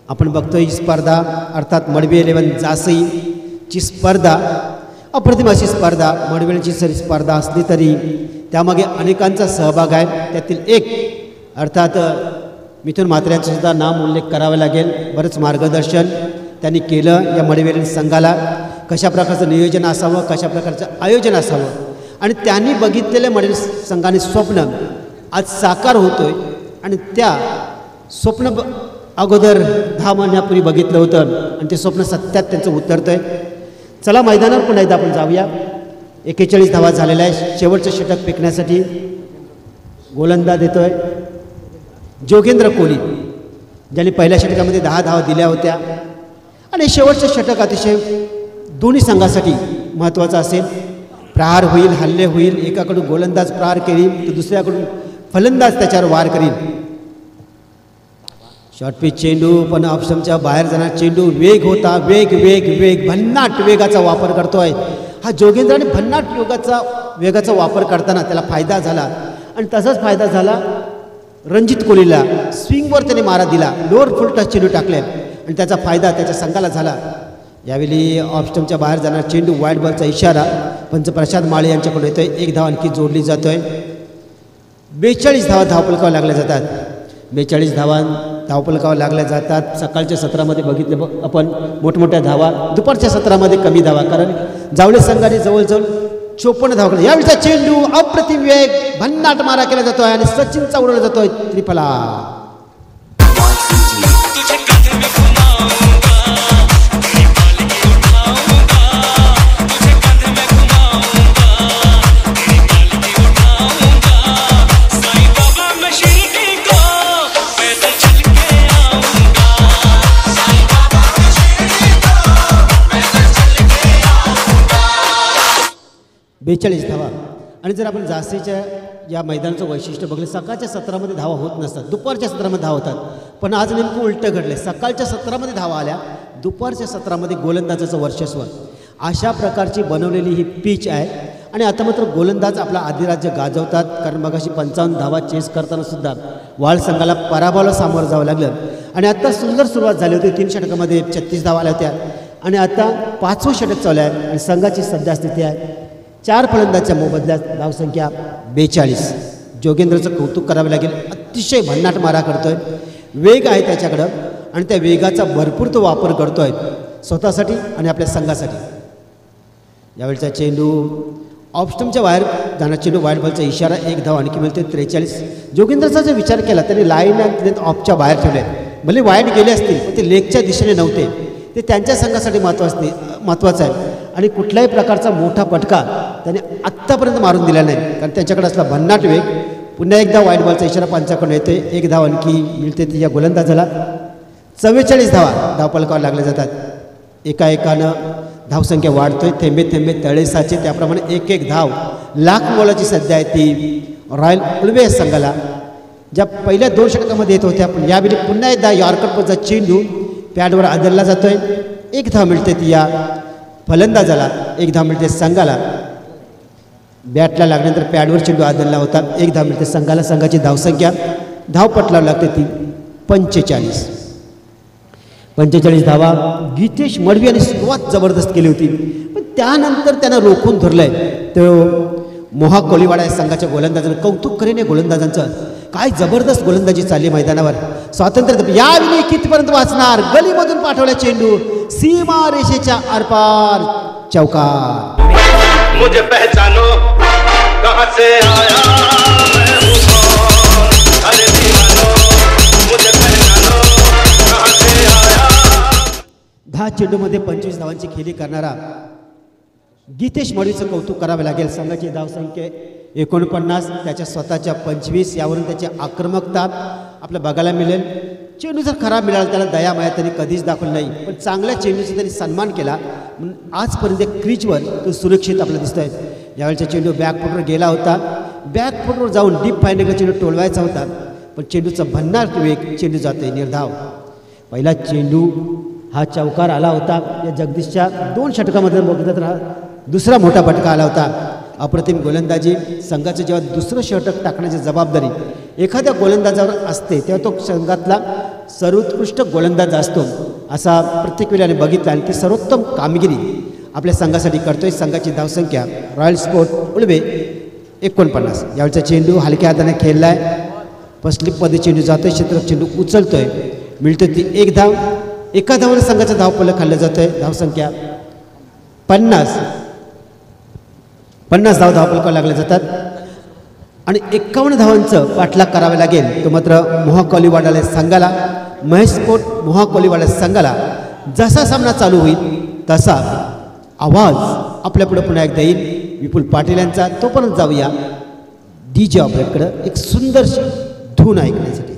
आपण बघतोय ही स्पर्धा अर्थात मडवी 11 जासईची स्पर्धा अप्रतिम अशी स्पर्धा मडवीची सरी स्पर्धा असली तरी त्यामागे अनेकांचा सहभाग आहे. त्यातील एक अर्थात मिथुन म्हात्रे यांचा सुद्धा नाम उल्लेख करावा लागेल. बरंच मार्गदर्शन त्यांनी केलं या मडवी संघाला. कशा प्रकारचं नियोजन असावं कशा प्रकारचं आयोजन असावं आणि त्यांनी बघितलेल्या मडवी संघाने स्वप्न आज साकार होतोय आणि त्या स्वप्न अगोदर 10 महिन्यापूर्वी बघितलं होतं आणि ते स्वप्न सत्यात त्यांचं उतरतंय. चला मैदानावर पुन्हा एकदा आपण जाऊया. 41 धावा झालेल्या आहे. शेवटचं षटक फेकण्यासाठी गोलंदाज देतोय जोगेंद्र कोहली, ज्यांनी पहिल्या षटकामध्ये 10 धावा दिल्या होत्या. आणि शेवटचं षटक अतिशय दोन्ही संघासाठी महत्त्वाचं असेल. प्रहार होईल, हल्ले होईल. एकाकडून गोलंदाज प्रहार करील तर दुसऱ्याकडून फलंदाज त्याच्यावर वार करील. शॉर्ट पिच चेंडू, पण ऑप्शनच्या बाहेर जाणार चेंडू. वेग होता, वेग वेग वेग भन्नाट वेगाचा वापर करतोय हा जोगेंद्राने. भन्नाट वेगाचा वापर करताना त्याला फायदा झाला आणि तसाच फायदा झाला रणजित कोहलीला. स्विंगवर त्याने मारा दिला, लोअर फुल टच चेंडू टाकले आणि त्याचा फायदा त्याच्या संघाला झाला. यावेळी ऑफस्टम्पच्या बाहेर जाणार चेंडू, वाईट बॉलचा इशारा. पंच प्रशांत माळे यांच्याकडून येतोय. 1 धाव आणखी जोडली जातोय. 42 धावा धावपलकावर लागल्या जातात. 42 धावा धावपलकावर लागल्या जातात. सकाळच्या सत्रामध्ये बघितलं आपण मोठमोठ्या धावा, दुपारच्या सत्रामध्ये कमी धावा, कारण जावळे संघाने जवळजवळ 54 धावा केल्या. यावेळीचा चेंडू अप्रतिम वेग, भन्नाट मारा केला जातोय आणि सचिनचा उडवला जातोय त्रिफला. बेचाळीस धावा. आणि जर आपण जास्तीच्या या मैदानाचं वैशिष्ट्य बघलं, सकाळच्या सत्रामध्ये धावा होत नसतात, दुपारच्या सत्रामध्ये धावा होतात. पण आज नेमकं उलटं घडलं. सकाळच्या सत्रामध्ये धावा आल्या, दुपारच्या सत्रामध्ये गोलंदाजाचं वर्चस्व. अशा प्रकारची बनवलेली ही पिच आहे. आणि आता मात्र गोलंदाज आपला अधिराज्य गाजवतात, कारण मगाशी 55 धावा चेस करताना सुद्धा वाळ संघाला पराभवाला सामोरं जावं लागलं. आणि आता सुंदर सुरुवात झाली होती. 3 षटकामध्ये 36 धावा आल्या होत्या आणि आता 5वं षटक चालू आहे आणि संघाची सध्या स्थिती आहे 4 फलंदाजच्या मोबदल्यात धावसंख्या 42. जोगेंद्रचं कौतुक करावं लागेल. अतिशय भन्नाट मारा करतोय, वेग आहे त्याच्याकडं आणि त्या वेगाचा भरपूर तो वापर करतोय स्वतःसाठी आणि आपल्या संघासाठी. यावेळचा चेंडू ऑफस्टम्पच्या बाहेर जाणार चेंडू, वाईट बॉलचा इशारा. 1 धाव आणखी मिळते. 43. जोगेंद्रचा जर विचार केला त्याने लाईन आणि ऑफच्या बाहेर ठेवले, भले वाईट गेले असतील पण ते लेगच्या दिशेने नव्हते. ते त्यांच्या संघासाठी महत्त्वाचं आहे. आणि कुठल्याही प्रकारचा मोठा फटका त्याने आत्तापर्यंत मारून दिला नाही, कारण त्यांच्याकडे असला भन्नाट वेग. पुन्हा एकदा वाईट बॉलचा इशारा पंचाकडून येतोय. 1 धाव आणखी मिळते या गोलंदाजाला. 44 धावा धावपलकावर लागल्या जातात. एकाएकानं धावसंख्या वाढतोय. थेंबे थेंबे तळे साचे, त्याप्रमाणे 1-1 धाव लाख मोलाची सध्या आहे ती रॉयल उल्वे संघाला, ज्या पहिल्या 2 षटकामध्ये येत होत्या. पण यावेळी पुन्हा एकदा यॉर्करचा चेंडू पॅडवर आदळला जातोय. 1 धाव मिळते ती या फलंदाजाला, 1 धाव मिळते संघाला. बॅटला लागल्यानंतर पॅडवर चेंडू आदळला होता. 1 धाव मिळते संघाला. संघाची धावसंख्या धावपटलावर लागते ती 45. 45 धावा. गीतेश मडवी यांनी सुरुवात जबरदस्त केली होती, पण त्यानंतर त्यानं रोखून धरलंय. तो मोहा कोलीवाडा या संघाच्या गोलंदाजानं कौतुक करेन. गोलंदाजांचं काय जबरदस्त गोलंदाजी चालली मैदानावर. स्वातंत्र्य यावेळी कितीपर्यंत वाचणार. गलीमधून पाठवला चेंडू, सीमा रेषेच्या आरपार चौकार. मुझे पहचानो कहां से आया मैं हूं कौन, अरे दीवानो मुझे पहचानो कहां से आया. 10 चेंडूमध्ये 25 धावांची खेळी करणारा गीतेश मडवीचं कौतुक करावे लागेल. संघाची धावसंख्या 49, त्याच्या स्वतःच्या 25. यावरून त्याची आक्रमकता आपल्याला बघायला मिळेल. चेंडू जर खराब मिळाला त्याला दया माया त्यांनी कधीच दाखवली नाही, पण चांगल्या चेंडूचा त्यांनी सन्मान केला म्हणून आजपर्यंत क्रीजवर तो सुरक्षित आपल्याला दिसतोय. यावेळचा चेंडू बॅकफुटवर गेला होता. बॅकफुटवर जाऊन डीप फायनलला चेंडू टोलवायचा होता, पण चेंडूचा भन्नाट वेग, चेंडू जातोय निर्धाव. पहिला चेंडू हा चौकार आला होता. या जगदीशच्या 2 षटकामध्ये बघितलं तर हा दुसरा मोठा फटका आला होता. अप्रतिम गोलंदाजी. संघाचं जेव्हा दुसरं षटक टाकण्याची जबाबदारी एखाद्या गोलंदाजावर असते तेव्हा तो संघातला सर्वोत्कृष्ट गोलंदाज असतो, असा प्रत्येक वेळेला बघितला आणि ती सर्वोत्तम कामगिरी आपल्या संघासाठी करतोय. संघाची धावसंख्या रॉयल स्पोर्ट उल्वे 49. यावेळचा चेंडू हलक्या हाताने खेळला आहे. फसलीपमध्ये चेंडू जातोय. क्षेत्रात चेंडू उचलतोय. मिळतोय ती 1 धाव. एका धावाने संघाचा धावपलक खाल्लं जातोय. धावसंख्या 50 धाव धावपलकावर लागल्या जातात. आणि 51 धावांचं पाठलाग करावे लागेल. तो मात्र मोहा कोलीवाडा संघाला, महेश स्पोर्ट मोहा कोलीवाडा संघाला जसा सामना चालू होईल तसा आवाज आपल्यापुढे पुन्हा एकदा येईल विपुल पाटील यांचा. तोपर्यंत जाऊया DJ ऑपरेटकडं एक सुंदरशी धून ऐकण्यासाठी.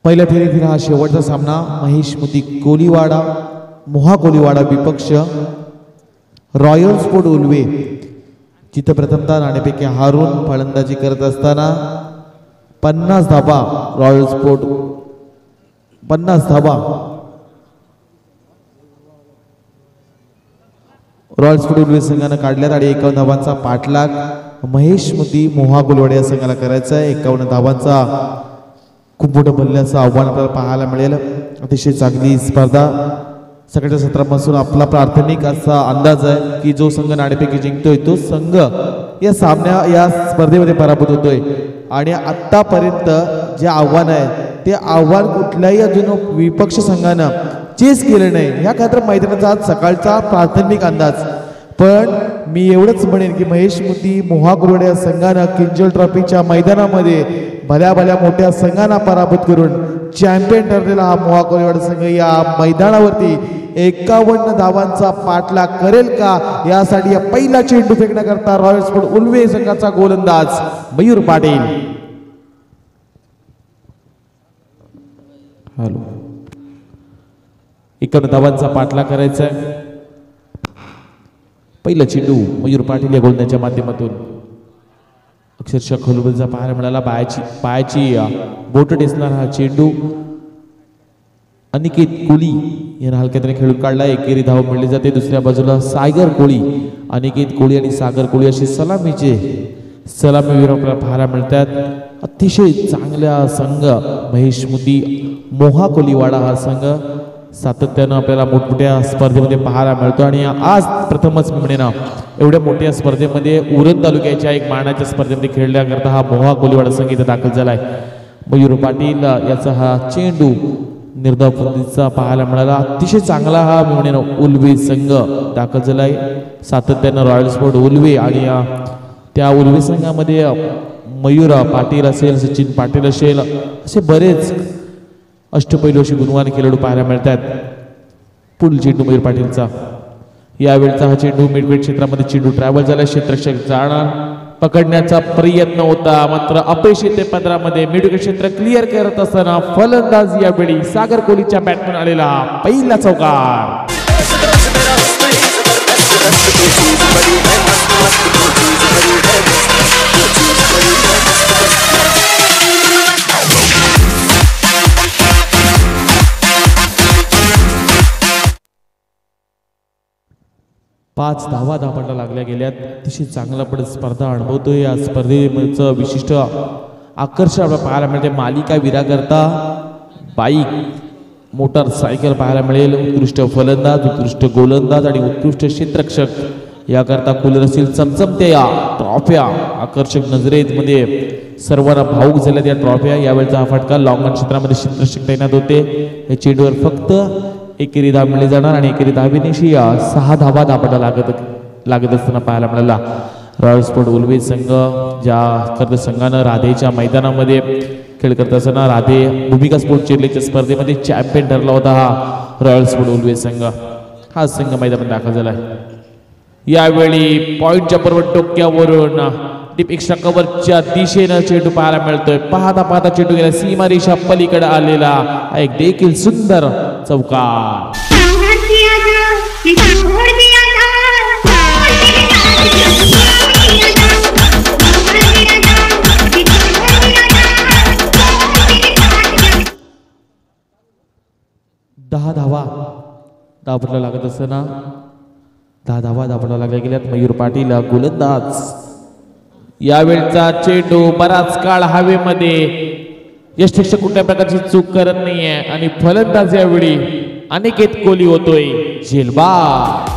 पहिल्या फेरीतील हा शेवटचा सामना महेश मुदी कोलीवाडा मोहा कोलीवाडा विपक्ष रॉयल स्पोर्ट उल्वे, जिथे प्रथमतः नाणेफेकी हारून फलंदाजी करत असताना 50 धाबा रॉयल स्पोर्ट 50 धाबा रॉयल स्पोर्ट उल्वे संघाने काढल्यात आणि 51 धावांचा पाठलाग महेश मुदी मोहा कोलीवाडा या संघाला करायचा आहे. 51 धावांचा खूप मोठं भरल्याचं आव्हान आपल्याला पाहायला मिळेल. अतिशय चांगली स्पर्धा. सगळ्या सत्रापासून आपला प्राथमिक असा अंदाज आहे की जो संघ नाणेफेकी जिंकतोय तो संघ या स्पर्धेमध्ये पराभूत होतोय. आणि आतापर्यंत जे आव्हान आहे ते आव्हान कुठल्याही अजून विपक्ष संघानं चेस केलं नाही. ह्या खातर मैदानाचा आज सकाळचा प्राथमिक अंदाज. पण मी एवढंच म्हणेन की महेश मुदी मोहा कोलीवाडा संघानं किंजल ट्रॉफीच्या मैदानामध्ये भल्या भल्या मोठ्या संघांना पराभूत करून चॅम्पियन ठरलेला हा मोहा कोलिवाडा संघ या मैदानावरती 51 धावांचा पाठलाग करेल का यासाठी या पहिला चेंडू फेकण्याकरता रॉयल स्पोर्ट उल्वे संघाचा गोलंदाज मयूर पाटील. हॅलो 51 धावांचा पाठलाग करायचा आहे. पहिला चेंडू मयूर पाटील या गोलंदाजाच्या माध्यमातून अक्षरशः खोलबलचा पाहायला मिळाला. पायाची बोट टेचणार हा चेंडू अनिकेत कोळी यांना हलक्याने खेळून काढला. एकेरी धाव मिळली जाते. दुसऱ्या बाजूला सागर कोळी, अनिकेत कोळी आणि सागर कोळी अशी सलामीवीर आपल्याला पाहायला मिळतात. अतिशय चांगला संघ महेश मुदी मोहा कोलिवाडा हा संघ सातत्यानं आपल्याला मोठमोठ्या स्पर्धेमध्ये पाहायला मिळतो आणि आज प्रथमच मी म्हणेन एवढ्या मोठ्या स्पर्धेमध्ये उरण तालुक्याच्या एक मानाच्या स्पर्धेमध्ये खेळण्याकरता हा मोहा कोलिवाडा संघ इथं दाखल झालाय. मयूर पाटील याचा हा चेंडू निर्धाव पद्धतीचा पाहायला मिळाला. अतिशय चांगला हा मी म्हणेन उल्वे संघ दाखल झालाय. सातत्यानं रॉयल स्पोर्ट उल्वे आणि त्या उल्वे संघामध्ये मयूर पाटील असेल, सचिन पाटील असेल, असे बरेच अष्टपैलू असे गुणवान खेळाडू पाहायला मिळतात. पुढील चेंडू मयूर पाटीलचा. यावेळचा हा चेंडू मिडविकेट क्षेत्रामध्ये चेंडू ट्रॅव्हल झाला. क्षेत्ररक्षक जाणार पकडण्याचा प्रयत्न होता मात्र अपयशी ते 15 मध्ये मिडविकेट क्षेत्र क्लिअर करत असताना फलंदाज यावेळी सागर कोहलीच्या बॅटमन आलेला पहिला चौकार. पाच धावा धापांना लागल्या गेल्यात. अतिशय चांगला पण स्पर्धा अनुभवतोय. या स्पर्धेचं विशिष्ट आकर्षण आपल्याला पाहायला मिळते. मालिका वीराकरता बाईक मोटारसायकल पाहायला मिळेल. उत्कृष्ट फलंदाज, उत्कृष्ट गोलंदाज आणि उत्कृष्ट क्षेत्ररक्षक याकरता कूलर असतील. चमचमत्या या ट्रॉफ्या आकर्षक नजरेमध्ये सर्वांना भाऊक झाल्यात या ट्रॉफ्या. यावेळचा हा फटका लॉंग ऑन क्षेत्रामध्ये क्षेत्ररक्षक तैनात होते. या चेंडूवर फक्त एकेरी धाव मिळली जाणार आणि एकेरी धावेनिशी 6 धावा धापाटा लागत असताना पाहायला मिळाला. रॉयल स्पोर्ट उल्वे संघ ज्या संघानं राधेच्या मैदानामध्ये खेळ करत असताना राधे भूमिका स्पोर्ट चिरलेच्या स्पर्धेमध्ये चॅम्पियन ठरला होता हा रॉयल स्पोर्ट उल्वे संघ. हा संघ मैदानात दाखल झालाय. यावेळी पॉइंटच्या बरोबर टोक्यावरून डीप एक्स्ट्रा कव्हरच्या दिशेनं चेंडू पाहायला मिळतोय. पाहता चेंडू गेला सीमारेषा पलीकडे आलेला एक देखील सुंदर चौकार. धावा लागत असताना 10 धावा धापला लागल्या गेल्यात. मयूर पाटील गोलंदाज. यावेळचा चेंडू बराच काळ हवेमध्ये यष्टिक्षक कुठल्या प्रकारची चूक करत नाहीये आणि फलंदाज यावेळी अनिकेत कोहली होतोय झेलबाद.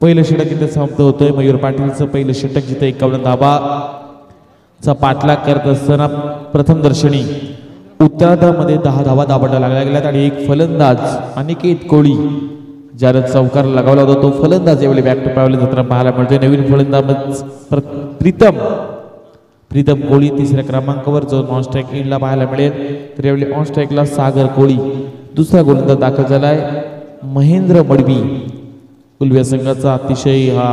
पहिलं षटक इथे समाप्त होतोय. मयूर पाटीलचं पहिलं षटक जिथे 51 धावाचा पाठलाग करत असताना प्रथम दर्शनी उत्तरार्धामध्ये 10 धावा धापाटा लागल्या गेल्यात आणि एक फलंदाज अनिकेत कोळी ज्याला चौकार लगावला होता तो फलंदाज यावेळी बॅक टू पॅवले जाताना पाहायला मिळतोय. नवीन फलंदाज प्रीतम कोळी तिसऱ्या क्रमांकावर जो नॉन स्ट्राईक एंडला पाहायला मिळेल. तर यावेळी ऑन स्ट्राईकला सागर कोळी. दुसरा गोलंदाज दाखल झालाय महेंद्र मडवी. उल्वे संघाचा अतिशय हा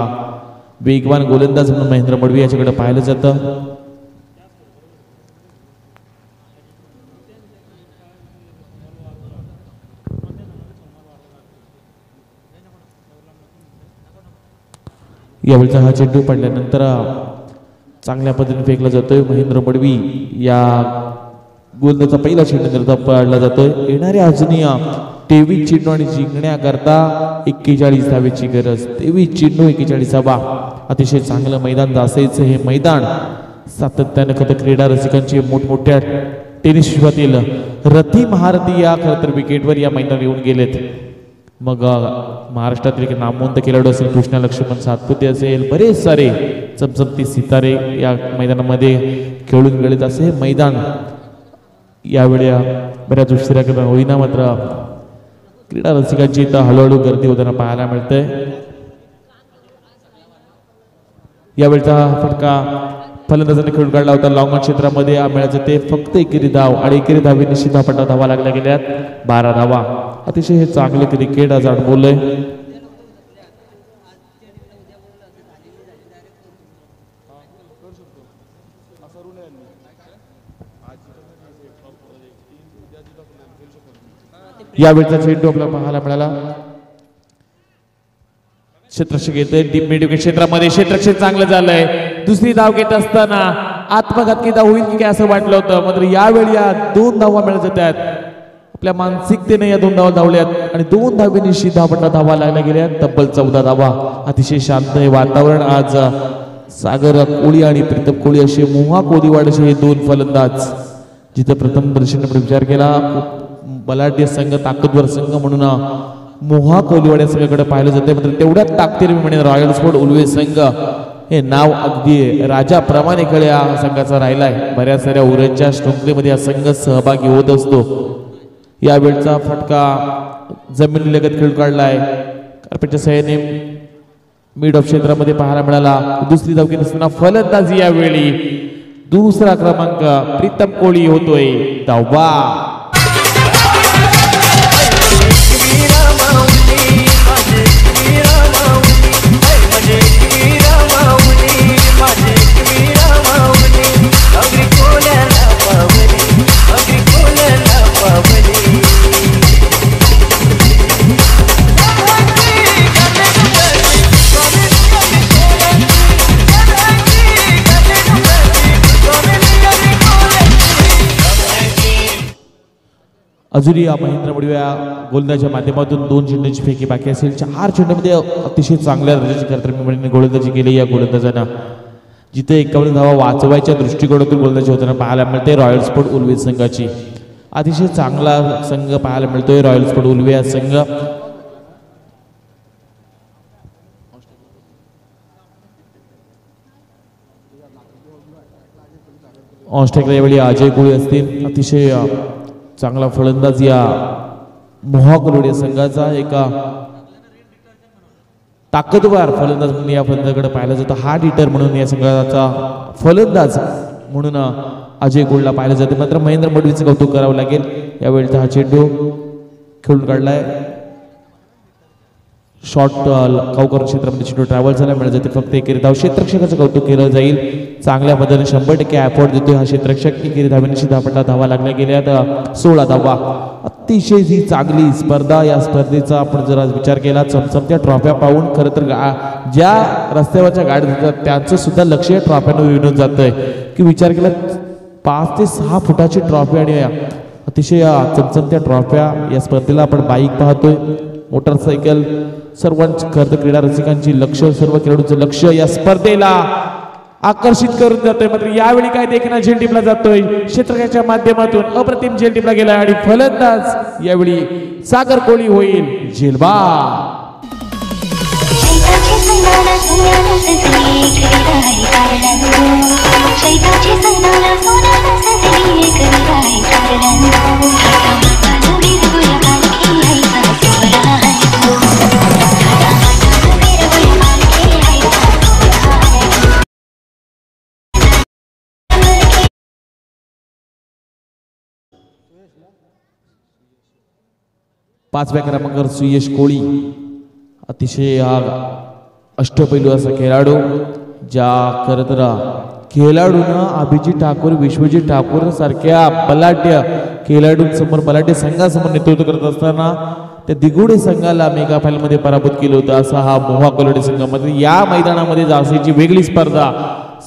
वेगवान गोलंदाज म्हणून महेंद्र मडवी याच्याकडे पाहिलं जातं. यावेळचा हा चेंडू पडल्यानंतर चांगल्या पद्धतीने फेकला जातोय. महेंद्र मडवी या गोलंदाजाचा पहिला चेंडू निर्धाव पाडला जातोय. येणाऱ्या अजूनही 23 चेंडू आणि जिंकण्याकरता 41 धावेची गरज. 23 चेंडू 41 धावा. अतिशय चांगलं मैदान असायचं हे मैदान. सातत्यानं खरं क्रीडा रसिकांची मोठमोठ्या टेनिस विश्वातील रथी महारथी या खरं तर विकेटवर या मैदानावर येऊन गेलेत. मग महाराष्ट्रातील एक नामवंत खेळाडू असेल कृष्णा लक्ष्मण सातपुते असेल, बरेच सारे चमचमती सितारे या मैदानामध्ये खेळून गेलेत. असे हे मैदान यावेळी बऱ्याच उशिरा होईना, मात्र क्रीडा रसिकांची इथं हळूहळू गर्दी होताना पाहायला मिळते. यावेळचा फटका फलंदाजांनी खेळून काढला होता लॉंग क्षेत्रामध्ये. मिळायचं ते फक्त एकेरी धाव आणि एकेरी धावे निश्चित धापटा धावा लागल्या गेल्यात 12 धावा. अतिशय हे चांगले क्रिकेट आज अडवलंय. यावेळचा चेंडू आपल्याला पाहायला मिळाला. क्षेत्ररक्षक येते डीप मिड विकेट क्षेत्रामध्ये. क्षेत्ररक्षक चांगलं झालंय. दुसरी धाव घेत असताना आत्मघातकी धाव होईल की काय असं वाटलं होतं, मात्र यावेळी या 2 धावा मिळत होत्यात. आपल्या मानसिकतेने या 2 धावा धावल्यात आणि 2 धावेनी निश्चित धावपट्टा धावा लागल्या गेल्या. तब्बल 14 धावा. अतिशय शांत हे वातावरण आज. सागर कोळी आणि प्रीतम कोळी असे मोहा कोळीवाड असे हे 2 फलंदाज, जिथे प्रथम दर्शनाकडे विचार केला बलाढ्य संघ ताकदवर संघ म्हणून मोहा कोळीवाड संघाकडे पाहिलं जाते, मात्र तेवढ्याच ताकदीने म्हणेन रॉयल स्पोर्ट उल्वे संघ हे नाव अगदी राजाप्रमाणे खेळ या संघाचा राहिलाय. बऱ्याच साऱ्या उरणच्या शृंखलेमध्ये हा संघ सहभागी होत असतो. यावेळचा फटका जमिनीलगत खेळ काढलाय. कार्पेटच्या सहाय्याने मिड ऑफ क्षेत्रामध्ये पाहायला मिळाला. दुसरी धाव घेत असताना फलंदाजी यावेळी दुसरा क्रमांक प्रीतम कोळी होतोय. धावा अजूनही महेंद्र मुडव्या गोलंदाजीच्या माध्यमातून 2 चेंडूची फेकी बाकी असेल. 4 चेंडूमध्ये अतिशय चांगल्या दर्जाची कर्तव्य गोलंदाजी केली या गोलंदाजांना. जिथे 51 धावा वाचवायच्या दृष्टिकोनातून गोलंदाजी होताना पाहायला मिळते रॉयल स्पोर्ट उल्वे संघाची. अतिशय चांगला संघ पाहायला मिळतोय रॉयल स्पोर्ट उल्वे हा संघ. ऑस्ट्रेलिया यावेळी अजय कोळी असतील. अतिशय चांगला फलंदाज या मोहा कोळी संघाचा. एका ताकदवार फलंदाज म्हणून या फलंदाजाकडे पाहिलं जातं. हार्ड हिटर म्हणून या संघाचा फलंदाज म्हणून अजय कोळीला पाहिलं जाते. मात्र महेंद्र मडवीचं कौतुक करावं लागेल. यावेळेचा हा चेंडू खेळून काढलाय. शॉर्ट कावकर क्षेत्रामध्ये चेंडू ट्रॅव्हल झाला मिळत जाते फक्त एकेरी धाव. क्षेत्ररक्षकाचं कौतुक केलं जाईल. चांगल्या पद्धतीने 100% एफोर्ट देतोय हा क्षेत्ररक्षक. एकेरी धावेनिशी धापटा धावा लागल्या गेल्या 16 धावा. अतिशय ही चांगली स्पर्धा. या स्पर्धेचा आपण जर आज विचार केला चमचमत्या ट्रॉफ्या पाहून खरं तर ज्या रस्त्यावरच्या गाड्या जातात त्यांचं सुद्धा लक्ष या ट्रॉफ्यांवर विनोद जात आहे की विचार केला 5 ते 6 फुटाची ट्रॉफी आणि अतिशय चमचमत्या ट्रॉफ्या. या स्पर्धेला आपण बाईक पाहतोय, मोटरसायकल, सर्वांची खरं क्रीडा रसिकांची लक्ष, सर्व खेळाडूंचं लक्ष या स्पर्धेला आकर्षित करून जातोय. मात्र यावेळी काय देखील झेल टीमला जातोय. क्षेत्ररक्षकाच्या माध्यमातून अप्रतिम झेल टीमला गेला आणि फलंदाज यावेळी सागर कोळी होईल झेलबा. पाचव्या क्रमांकावर सुयश कोळी. अतिशय हा अष्टपैलू असा खेळाडू, ज्या खरं तर खेळाडूंना अभिजित ठाकूर, विश्वजित ठाकूर सारख्या बलाढ्य खेळाडूंसमोर, बलाढ्य संघासमोर नेतृत्व करत असताना त्या दिगुडे संघाला मेगा फायनलमध्ये पराभूत केलं होतं. असा हा मोहा कोलडे संघामध्ये या मैदानामध्ये जायची वेगळी स्पर्धा.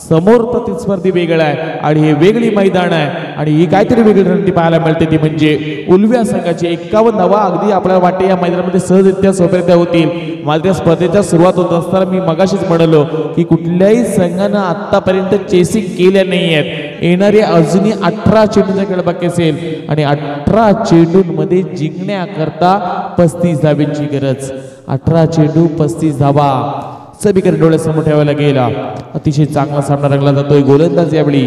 समोर प्रतिस्पर्धी वेगळा आहे आणि हे वेगळी मैदान आहे आणि ही काहीतरी वेगळी रणनीती पाहायला मिळते ती म्हणजे उलव्या संघाची 51 धावा अगदी आपल्याला वाटते या मैदानामध्ये सहजरित्या सोप्यारित्या होतील. मात्र स्पर्धेच्या सुरुवात होत असताना मी मगाशीच म्हणालो की कुठल्याही संघानं आतापर्यंत चेसिंग केल्या नाही आहेत. येणारे अजूनही 18 चेंडूचा खेळ बाकी असेल आणि 18 चेंडूंमध्ये जिंकण्याकरता 35 धावांची गरज. 18 चेंडू 35 धावा समीकरण डोळ्यासमोर ठेवायला गेला. अतिशय चांगला सामना रंगला जातोय. गोलंदाज यावेळी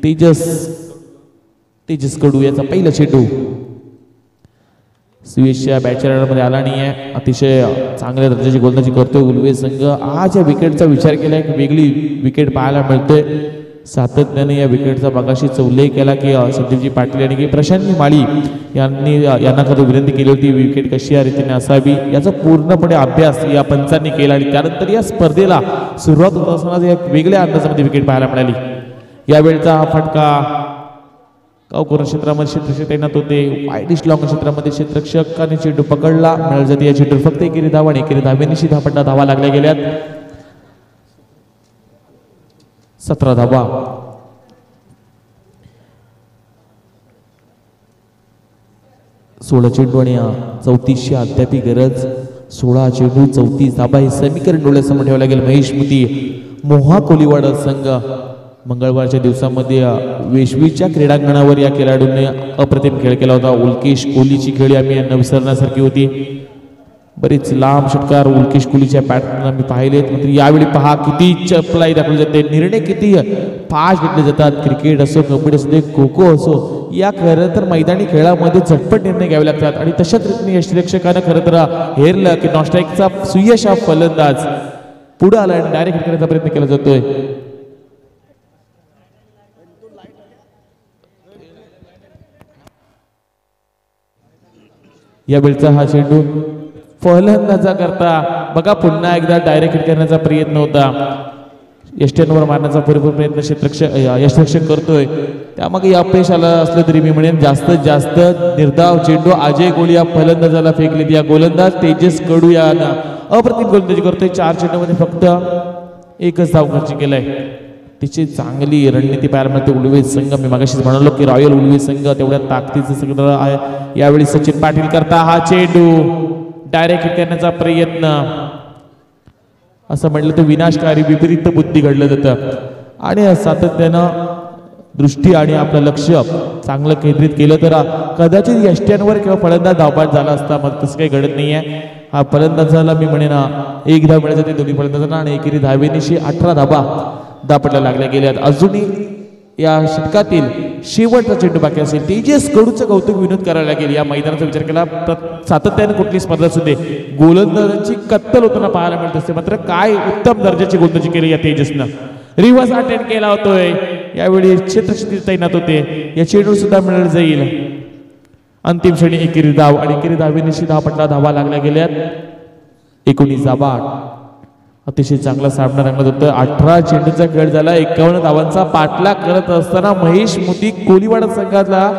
तेजस कडू याचा पहिला चेंडू सुयशच्या बॅचमध्ये आला नाही आहे. अतिशय चांगल्या दर्जाची गोलंदाजी करतोय उलवे संघ. आज या विकेटचा विचार केला एक वेगळी विकेट पाहायला मिळते. सातत्याने या विकेटचा मगाशीच उल्लेख केला की संदीपजी पाटील यांनी की प्रशांत माळी यांना कधी विनंती केली होती विकेट कशी या रीतीने असावी याचा पूर्णपणे अभ्यास या पंचांनी केला आणि त्यानंतर या स्पर्धेला सुरुवात होत असताना एक वेगळ्या अंदाजामध्ये विकेट पाहायला मिळाली. यावेळचा हा फटका कावकोर क्षेत्रामध्ये क्षेत्ररक्षक तैनात होते. वाईडिश लॉंग क्षेत्रामध्ये क्षेत्ररक्षकाने चेंडू पकडला. मिळाल जाते या चेंडू फक्त एकेरी धावा आणि एकेरी धावेनिशी धावा लागल्या गेल्यात. 17 धावा. सोळा चेंडू आणि 34ची अद्यापी गरज. 16 चेंडू 34 धावा हे समीकरण डोळ्यासमोर ठेवलं गेलं. महेश मुती मोहा कोलीवाड संघ मंगळवारच्या दिवसामध्ये वेशवीच्या क्रीडांगणावर या खेळाडूंनी अप्रतिम खेळ केला होता. उल्केश कोहलीची खेळी आम्ही यांना विसरण्यासारखी होती. बरेच लांब षटकार उल्केश कोहलीच्या पॅटर्न आम्ही पाहिलेत. मात्र यावेळी पहा किती चपलाई दाखवली जाते. निर्णय किती फास्ट घेतले जातात. क्रिकेट असो कबड्डी असो खो खो असो या खरं तर मैदानी खेळामध्ये झटपट निर्णय घ्यावे लागतात आणि तशाच रीतीने यष्टिरक्षकानं खरं तर हेरलं की नॉस्ट्राईकचा सुयश हा फलंदाज पुढे आला आणि डायरेक्ट हिट करण्याचा प्रयत्न केला जातोय. यावेळचा हा चेंडू फलंदाजा करता बघा पुन्हा एकदा डायरेक्ट हिट करण्याचा प्रयत्न होता. यष्ट्यांवर मारण्याचा पुरेपूर प्रयत्न यष्टिरक्षक करतोय. त्यामागे अपयश आलं असलं तरी मी म्हणेन जास्तीत जास्त निर्धाव चेंडू अजय कोहली या फलंदाजाला फेकलेत. या गोलंदाज तेजस कडू या अप्रतिम गोलंदाजी करतोय. 4 चेंडूमध्ये फक्त एकच धाव खर्च केलाय. तिची चांगली रणनीती पाहायला मिळते उलवे संघ. मी मागाशीच म्हणालो की रॉयल उलवे संघ तेवढ्या ताकदीचं संघ आहे. यावेळी सचिन पाटील करता हा चेंडू डायरेक्ट हिट करण्याचा प्रयत्न. असं म्हटलं तर विनाशकारी विपरीत बुद्धी घडलं जातं आणि सातत्यानं दृष्टी आणि आपलं लक्ष चांगलं केंद्रित केलं तर कदाचित यष्ट्यांवर किंवा फलंदाज धावपाट झाला असता. मग तसं काही घडत नाहीये. हा फलंदाजाला मी म्हणेन एक धाव मिळायचं ते दोन्ही फलंदाजांना आणि एकेरी धावेनिशी 18 धावा दापटला लागल्या गेल्यात. अजूनही या षटकातील शेवटचा चेंडू बाकी असेल. तेजस कडूचं कौतुक विनोद करायला गेले. या मैदानाचा विचार केला सातत्याने कुठली स्पर्धा असू दे गोलंदाजांची कत्तल होताना पाहायला मिळत असते. मात्र काय उत्तम दर्जाची गोलंदाजी केली या तेजसनं. रिव्हर्स अटेंड केला होतोय. यावेळी क्षेत्ररक्षक तैनात होते. या चेंडू सुद्धा मिळालं जाईल. अंतिम क्षणी एकेरी धाव आणि एकेरी धावेनिशी धावा लागल्या गेल्यात. 19 धावा. अतिशय चांगला सामना रंगत होता. 18 चेंडूचा खेळ झाला. 51 धावांचा पाठलाग करत असताना महेश मुती कोलीवाडा संघाला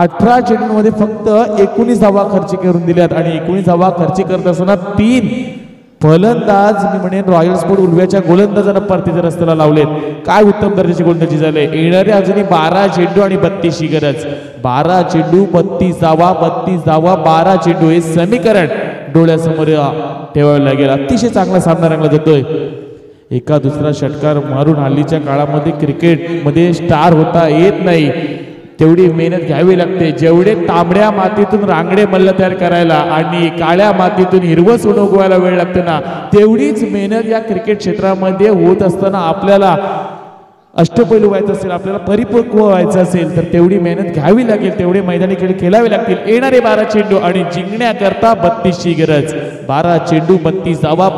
18 चेंडूंमध्ये फक्त 19 धावा खर्च करून दिल्यात आणि 19 धावा खर्च करत असताना 3 फलंदाज मी म्हणेन रॉयल स्पोर्ट उलव्याच्या गोलंदाजांना परतीच्या रस्त्याला लावलेत. काय उत्तम दर्जाची गोलंदाजी झाली. येणारे अजूनही 12 चेंडू आणि 32ची गरज. 12 चेंडू 32 धावा 12 चेंडू हे समीकरण डोळ्यासमोर ठेवावं लागेल. अतिशय चांगला सामना रंगला जातोय. एका दुसरा षटकार मारून हल्लीच्या काळामध्ये क्रिकेटमध्ये स्टार होता येत नाही. तेवढी मेहनत घ्यावी लागते. जेवढे तांबड्या मातीतून रांगडे मल्ल तयार करायला आणि काळ्या मातीतून हिरवं सोनं उगवायला वेळ लागते ना तेवढीच मेहनत या क्रिकेट क्षेत्रामध्ये होत असताना आपल्याला अष्टपैलू व्हायचं असेल आपल्याला परिपक्व व्हायचं असेल तर तेवढी मेहनत घ्यावी लागेल. तेवढे मैदानी खेळ खेळावे लागतील. येणारे 12 चेंडू आणि जिंकण्याकरता 32ची गरज. 12 चेंडू 32 धावा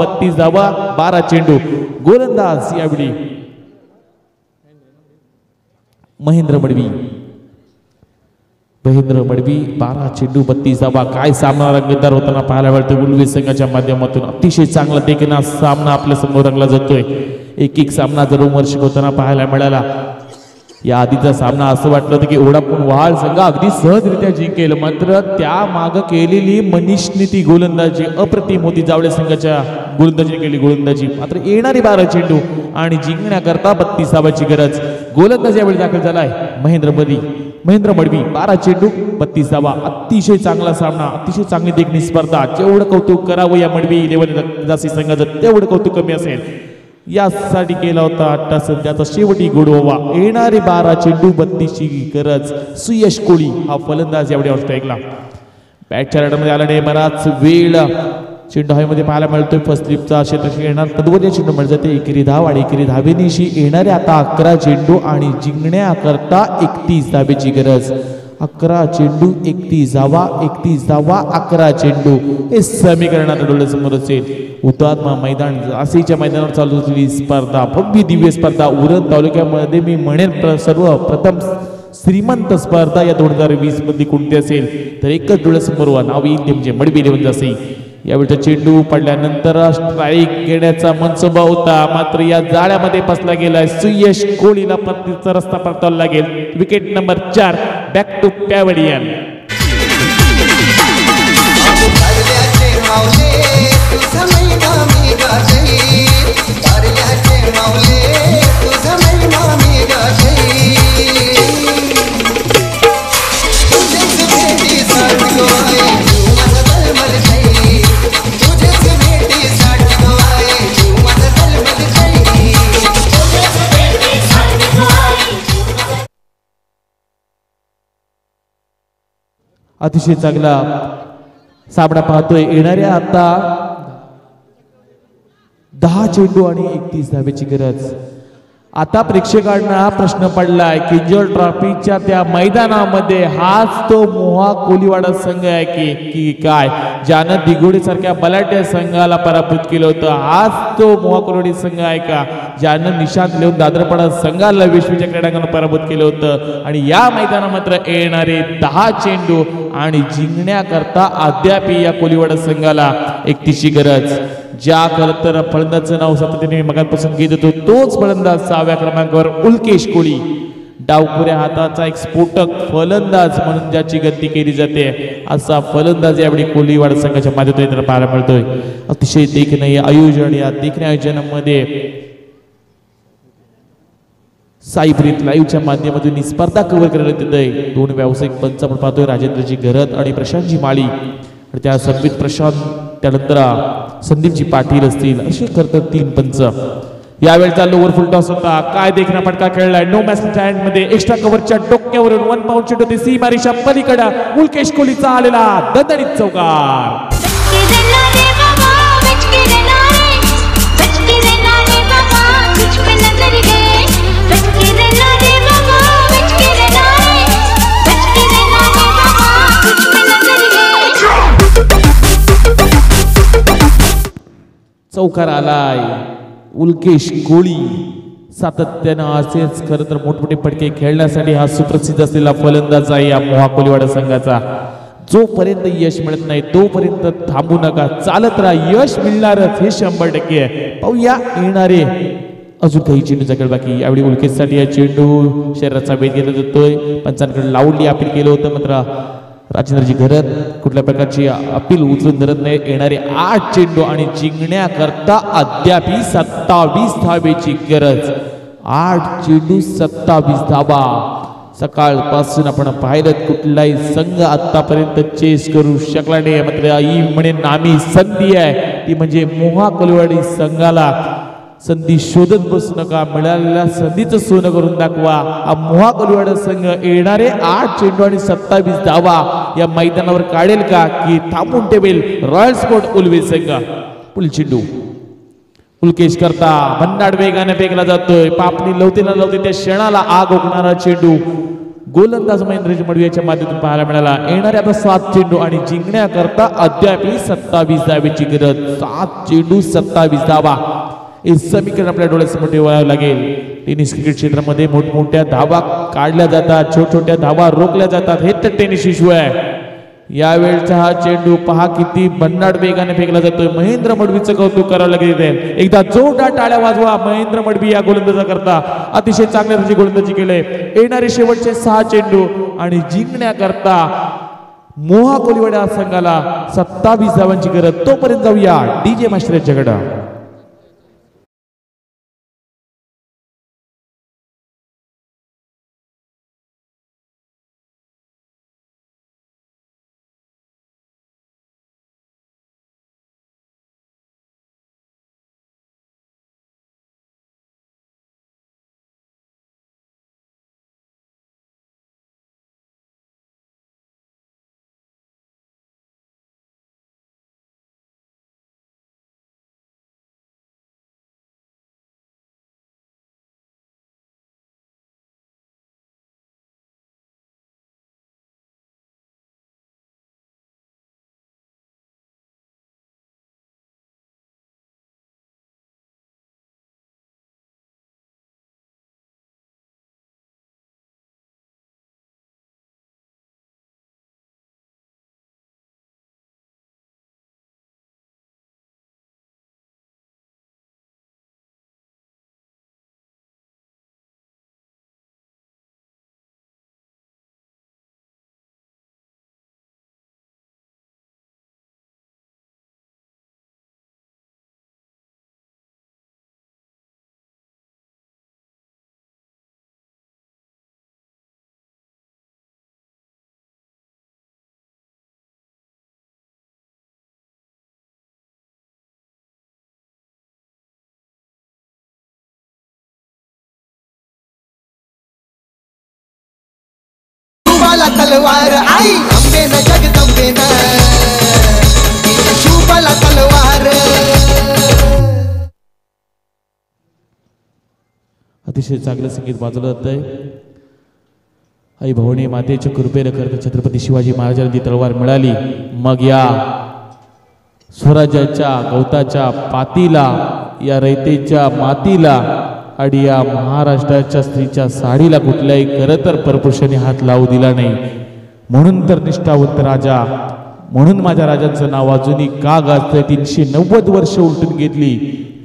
12 चेंडू. गोलंदाज यावेळी महेंद्र मडवी 12 चेंडू 32 धावा. काय सामना रंगतदार होताना पाहायला मिळतो उलवे संघाच्या माध्यमातून. अतिशय चांगला देखील सामना आपल्या समोर रंगला जातोय. एक सामना जर रोमहर्षक होताना पाहायला मिळाला. या आधीचा सामना असं वाटलं होतं की ओढापूर वहाळ संघ अगदी सहजरित्या जिंकेल, मात्र त्या माग केलेली मनीषने ती गोलंदाजी अप्रतिम होती. जावळे संघाच्या गोलंदाजी केली गोलंदाजी, मात्र येणारी 12 चेंडू आणि जिंकण्याकरता 32 धावांची गरज. गोलंदाज यावेळी दाखल झालाय महेंद्र मडवी. 12 चेंडू 32 धावा. अतिशय चांगला सामना, अतिशय चांगली देखणी स्पर्धा. जेवढं कौतुक करावं या मडवी 11 जास्ती संघाचं तेवढं कौतुक कमी असेल. यासाठी केला होता अट्टा सध्याचा शेवटी गोडवा. येणारे 12 चेंडू 32 ची गरज. सुयश कोळी हा फलंदाज यावेळी ऑस्ट्रेलियाला बॅटच्या रडामध्ये आला नाही. बराच वेळ चेंडू हवेमध्ये पाहायला मिळतोय. फर्स्ट स्लिपचा क्षेत्रक्षक येणार तद्वरीय चेंडू मिळत जाते. एकेरी धाव आणि एकेरी धावेनिशी येणारे आता 11 चेंडू आणि जिंकण्याकरता 31 धावेची गरज. 11 चेंडू 31 धावा, 31 धावा 11 चेंडू हे समीकरण आता डोळ्यासमोर असेल. हुतात्मा मैदान झाशीच्या मैदानावर चालू असलेली स्पर्धा, भव्य दिव्य स्पर्धा उरण तालुक्यामध्ये मी म्हणेन सर्वप्रथम श्रीमंत स्पर्धा या 2020 मध्ये कोणती असेल तर एकच डोळ्यासमोर नाव येईल ते म्हणजे मडवी 11 जासी. यावेळचा चेंडू पडल्यानंतर स्ट्राईक घेण्याचा मनसुबा होता, मात्र या जाळ्यामध्ये फसला गेलाय. सुयश कोळीला परतीचा रस्ता परतावा लागेल. Wicket number 4 back to pavilion. अतिशय चांगला सामना पाहतोय. येणाऱ्या आता 10 चेंडू आणि 31 धावेची गरज. आता प्रेक्षकांना प्रश्न पडलाय किंजल ट्रॉफीच्या त्या मैदानामध्ये हाच तो मोहा कोलीवाडा संघ आहे की काय, ज्यानं दिघोडी सारख्या बलाढ्य संघाला पराभूत केलं होतं. हाच तो मोहा कोलीवाडी संघ आहे का ज्यानं निशांत लिहून दादरपाडा संघाला विश्वच्या क्रीडांगणात पराभूत केलं होतं. आणि या मैदाना मात्र येणारे 10 चेंडू आणि जिंकण्याकरता अद्याप या कोलीवाडा संघाला 31 ची गरज. ज्या खरं तर फलंदाजचं नाव सातत्याने मगापासून घेत होतो तोच फलंदाज 6व्या क्रमांकावर उल्केश कोळी. डावखुऱ्या हाताचा एक स्फोटक फलंदाज म्हणून ज्याची गती केली जाते असा फलंदाज यावेळी कोलीवाडा संघाच्या माध्यमातून पाहायला मिळतोय. अतिशय देखणं आयोजन, या देखण्या आयोजनामध्ये साईब्रीत लाईव्हच्या माध्यमातून ही स्पर्धा कव्हर करण्यात येत आहे. 2 व्यावसायिक पंच आपण पाहतोय, राजेंद्रजी घरत आणि प्रशांतजी माळी. आणि त्या संबित प्रशांत, त्यानंतर संदीपजी पाटील असतील, असे करतात 3 पंच. यावेळचा लोअर फुल टॉस होता. काय देखना फटका खेळलाय. नो मॅच स्टँड मध्ये एक्स्ट्रा कव्हरच्या डोक्यावरून 1 पाऊंड चेंडू ते सीमा रेषा पलीकडे उल्केश कोहलीचा आलेला दणदणीत चौकार. चौकार आलाय. उल्केश कोळी सातत्यानं असेच खरं तर मोठमोठे फटके खेळण्यासाठी हा सुप्रसिद्ध असलेला फलंदाज आहे या मोहा कोलीवाडा संघाचा. जोपर्यंत यश मिळत नाही तोपर्यंत थांबू नका, चालत राहा, यश मिळणारच हे 100% आहे. पाहूया येणारे अजून काही चेंडूचा खेळ बाकी. यावेळी उल्केशसाठी हा चेंडू शरीराचा वेध घेतला जातोय. पंचांकडे लावली अपील केलं होतं, मात्र राजेंद्रजी घरत कुठल्या प्रकारची अपील उचलून धरत नाही. येणारे 8 चेंडू आणि जिंकण्याकरता अद्याप 27 धावेची गरज. 8 चेंडू 27 धावा. सकाळपासून आपण पाहिलं कुठलाही संघ आतापर्यंत चेस करू शकला नाही, मात्र ही म्हणे नामी संधी आहे ती म्हणजे मोहा कोलीवाडी संघाला संधी शोधत बसू नका, मिळालेल्या संधीचं सोनं करून दाखवा. हा मोहा कोलीवाडा संघ येणारे 8 चेंडू आणि 27 धावा या मैदानावर काढेल का की थांबून ठेवेल रॉयल स्पोर्ट उलवे संघ. पुढील चेंडू उल्केश करता भन्नाट वेगाने फेकला जातोय. पापणी लवतेला लवते त्या क्षणाला आग ओकणारा चेंडू गोलंदाज महेंद्रजी मडवीच्या माध्यमातून पाहायला मिळाला. येणारे आता 7 चेंडू आणि जिंकण्याकरता अद्याप 27 धावेची गरज. 7 चेंडू 27 धावा हे समीकरण आपल्या डोळ्यासमोर ठेवावं लागेल. टेनिस क्रिकेट क्षेत्रामध्ये मोठमोठ्या धावा काढल्या जातात, छोट्या छोट्या धावा रोखल्या जातात, हे तर टेनिस इश्यू आहे. यावेळचा हा चेंडू पहा किती भन्नाट वेगाने फेकला जातोय. महेंद्र मडवीचं कौतुक करावं लागेल. एकदा जोरदार टाळ्या वाजवा महेंद्र मडवी या गोलंदाजा करता. अतिशय चांगल्या प्रकारची गोलंदाजी केले. येणारे शेवटचे 6 चेंडू आणि जिंकण्याकरता मोहा कोलिवाडा संघाला 27 धावांची गरज. तोपर्यंत जाऊया डीजे मास्टर यांच्याकडे. तलवार आई अंबेन जगदंबेन शुभला तलवार. अतिशय चांगलं संगीत वाजवलं जातंय. आई भवानी मातेच्या कृपेने करता छत्रपती शिवाजी महाराजांना ती तलवार मिळाली. मग या स्वराज्याच्या गवताच्या पातीला, या रयतेच्या मातीला आणि या महाराष्ट्राच्या स्त्रीच्या साडीला कुठल्याही खरं तर परपुरुषाने हात लावू दिला नाही. म्हणून तर निष्ठावंत राजा, म्हणून माझ्या राजांचं नाव अजूनही का गाजतंय. 390 वर्ष उलटून घेतली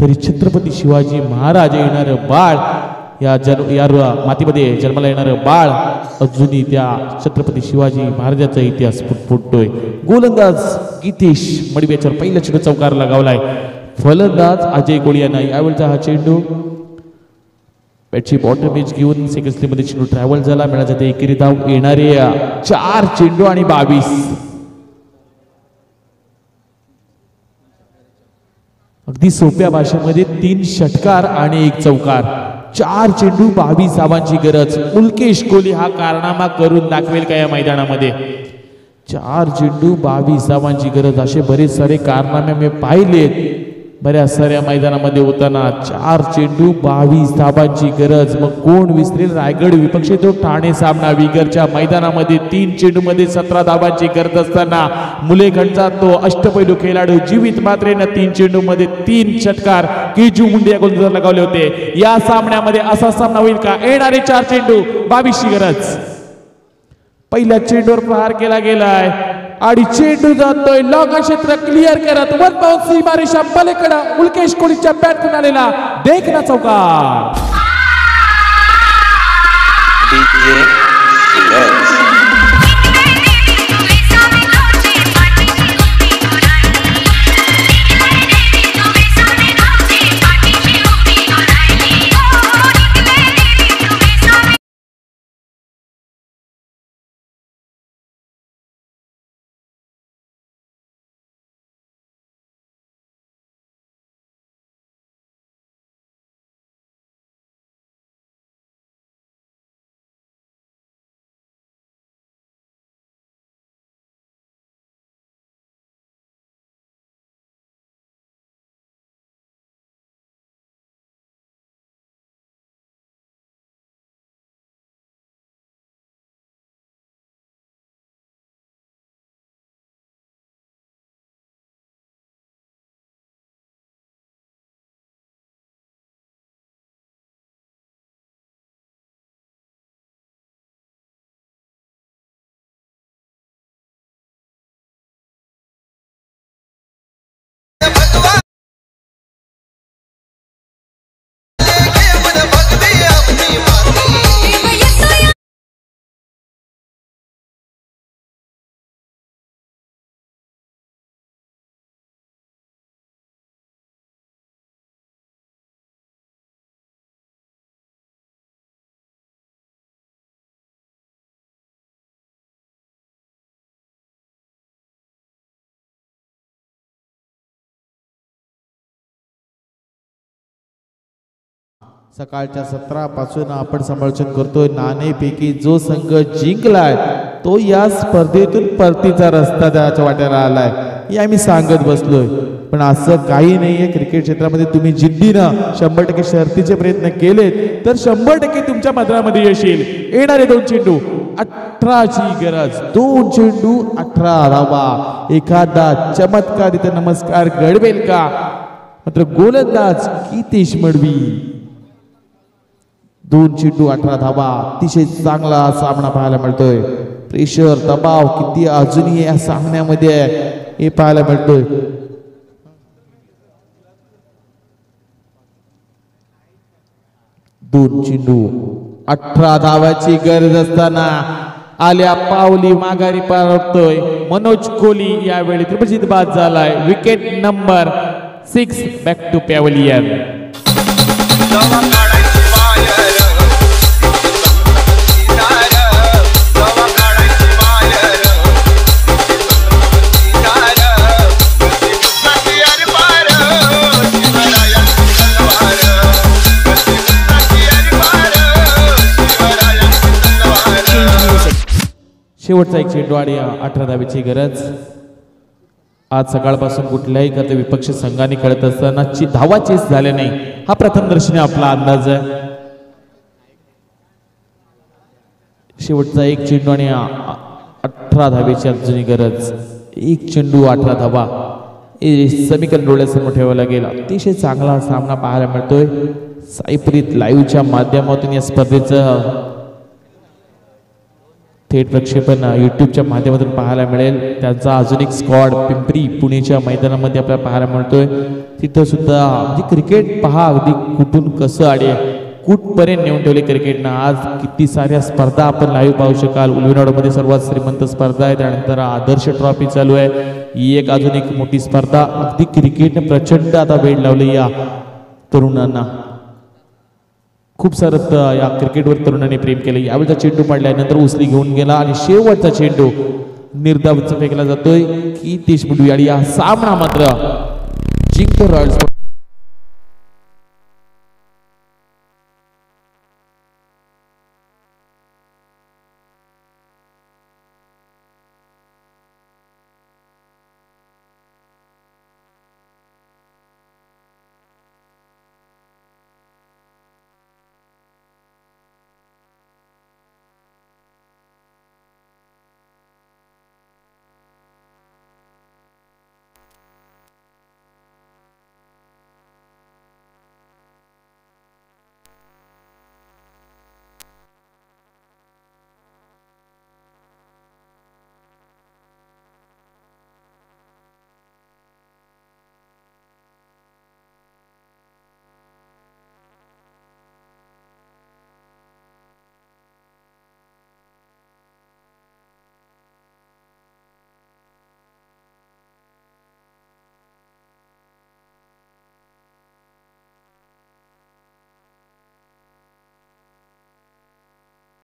तरी छत्रपती शिवाजी महाराज येणारं बाळ, या मातीमध्ये जन्माला येणारं बाळ अजूनही त्या छत्रपती शिवाजी महाराजाचा इतिहास फुटतोय. गोलंदाज गीतेश मडवी याच्यावर पहिल्या चेंडू चौकार लगावलाय. फलंदाज अजय कोळी यांना यावेळचा हा चेंडू बॅटची बॉटम एज घेऊन सेकंड स्लीपमध्ये चेंडू ट्रॅव्हल झाला. मिळाला जाते एकेरी धाव. येणारे 4 चेंडू आणि 22. अगदी सोप्या भाषेमध्ये 3 षटकार आणि 1 चौकार. 4 चेंडू 22 धावांची गरज. उल्केश कोहली हा कारनामा करून दाखवेल का या मैदानामध्ये. 4 चेंडू 22 धावांची गरज. असे बरेच सारे कारनामे मी पाहिलेत बऱ्याच साऱ्या मैदानामध्ये होताना. 4 चेंडू 22 धावांची गरज. मग कोण विसरेल रायगड विपक्ष तो ठाणे सामना विगरच्या मैदानामध्ये 3 चेंडू मध्ये 17 धावांची गरज असताना मुलेखंडचा तो अष्टपैलू खेळाडू जीवित मात्रेनं 3 चेंडू मध्ये 3 षटकार केजू मुंडे या गोलंदाजाला लगावले होते. या सामन्यामध्ये असा सामना होईल का. येणारे 4 चेंडू 22 ची गरज. पहिल्या चेंडूवर प्रहार केला गेलाय आणि चेंडू जातोय लॉंग क्षेत्र क्लिअर करत वन बाउंस सीमारेषा पलीकडे उल्केश कोहलीच्या बॅटतून आलेला देखना चौकार. सकाळच्या सत्रापासून आपण समालोचन करतोय नाणेपैकी जो संघ जिंकलाय तो या स्पर्धेतून परतीचा रस्ता त्याच्या वाट्याला आलाय हे आम्ही सांगत बसलोय. पण असं काही नाहीये. क्रिकेट क्षेत्रामध्ये तुम्ही जिद्दीनं 100% शर्तीचे प्रयत्न केलेत तर 100% तुमच्या पदरामध्ये यश येईल. येणारे 2 चेंडू 18ची गरज. 2 चेंडू 18 धावा. एखादा चमत्कार इथे नमस्कार घडवेल का? मात्र गोलंदाज कितेश मडवी 2 चेंडू 18 धावा. अतिशय चांगला सामना पाहायला मिळतोय. प्रेशर दबाव किती अजूनही या सामन्यामध्ये आहे हे पाहायला मिळतोय. दोन चेंडू 18 धावाची गरज असताना आल्या पावली माघारी परततोय मनोज कोहली. यावेळी त्रिपक्षित बाद झालाय. Wicket number 6 back to pavilion. शेवटचा एक चेंडू आणि 18 धावेची गरज. आज सकाळपासून कुठल्याही करता विपक्ष संघाने खेळत असताना धावा चेस झाले नाही हा प्रथमदर्शनी आपला अंदाज आहे. शेवटचा एक चेंडू आणि 18 धावेची अजूनही गरज. एक चेंडू 18 धावा हे समीकरण डोळ्यासमोर ठेवावं लागेल. अतिशय चांगला सामना पाहायला मिळतोय. साईप्रीत लाईव्हच्या माध्यमातून या स्पर्धेचं थेट प्रक्षेपण यूट्यूबच्या माध्यमातून पाहायला मिळेल. त्यांचा अजून एक स्क्वॉड पिंपरी पुणेच्या मैदानामध्ये आपल्याला पाहायला मिळतोय. तिथं सुद्धा म्हणजे क्रिकेट पहा अगदी कुठून कसं आणि कुठपर्यंत नेऊन ठेवले क्रिकेटनं. आज किती साऱ्या स्पर्धा आपण लाईव्ह पाहू शकाल. उलवेनाडूमध्ये सर्वात श्रीमंत स्पर्धा आहे. त्यानंतर आदर्श ट्रॉफी चालू आहे. ही एक अजून एक मोठी स्पर्धा. अगदी क्रिकेटने प्रचंड आता वेळ लावली या तरुणांना. खूप सारं या क्रिकेटवर तरुणांनी प्रेम केलं. यावेळचा चेंडू पडल्यानंतर उचली घेऊन गेला आणि शेवटचा चेंडू निर्धावचा फेकला जातोय की तेशमुंडू. आणि हा सामना मात्र जिंकतो रॉयल्स.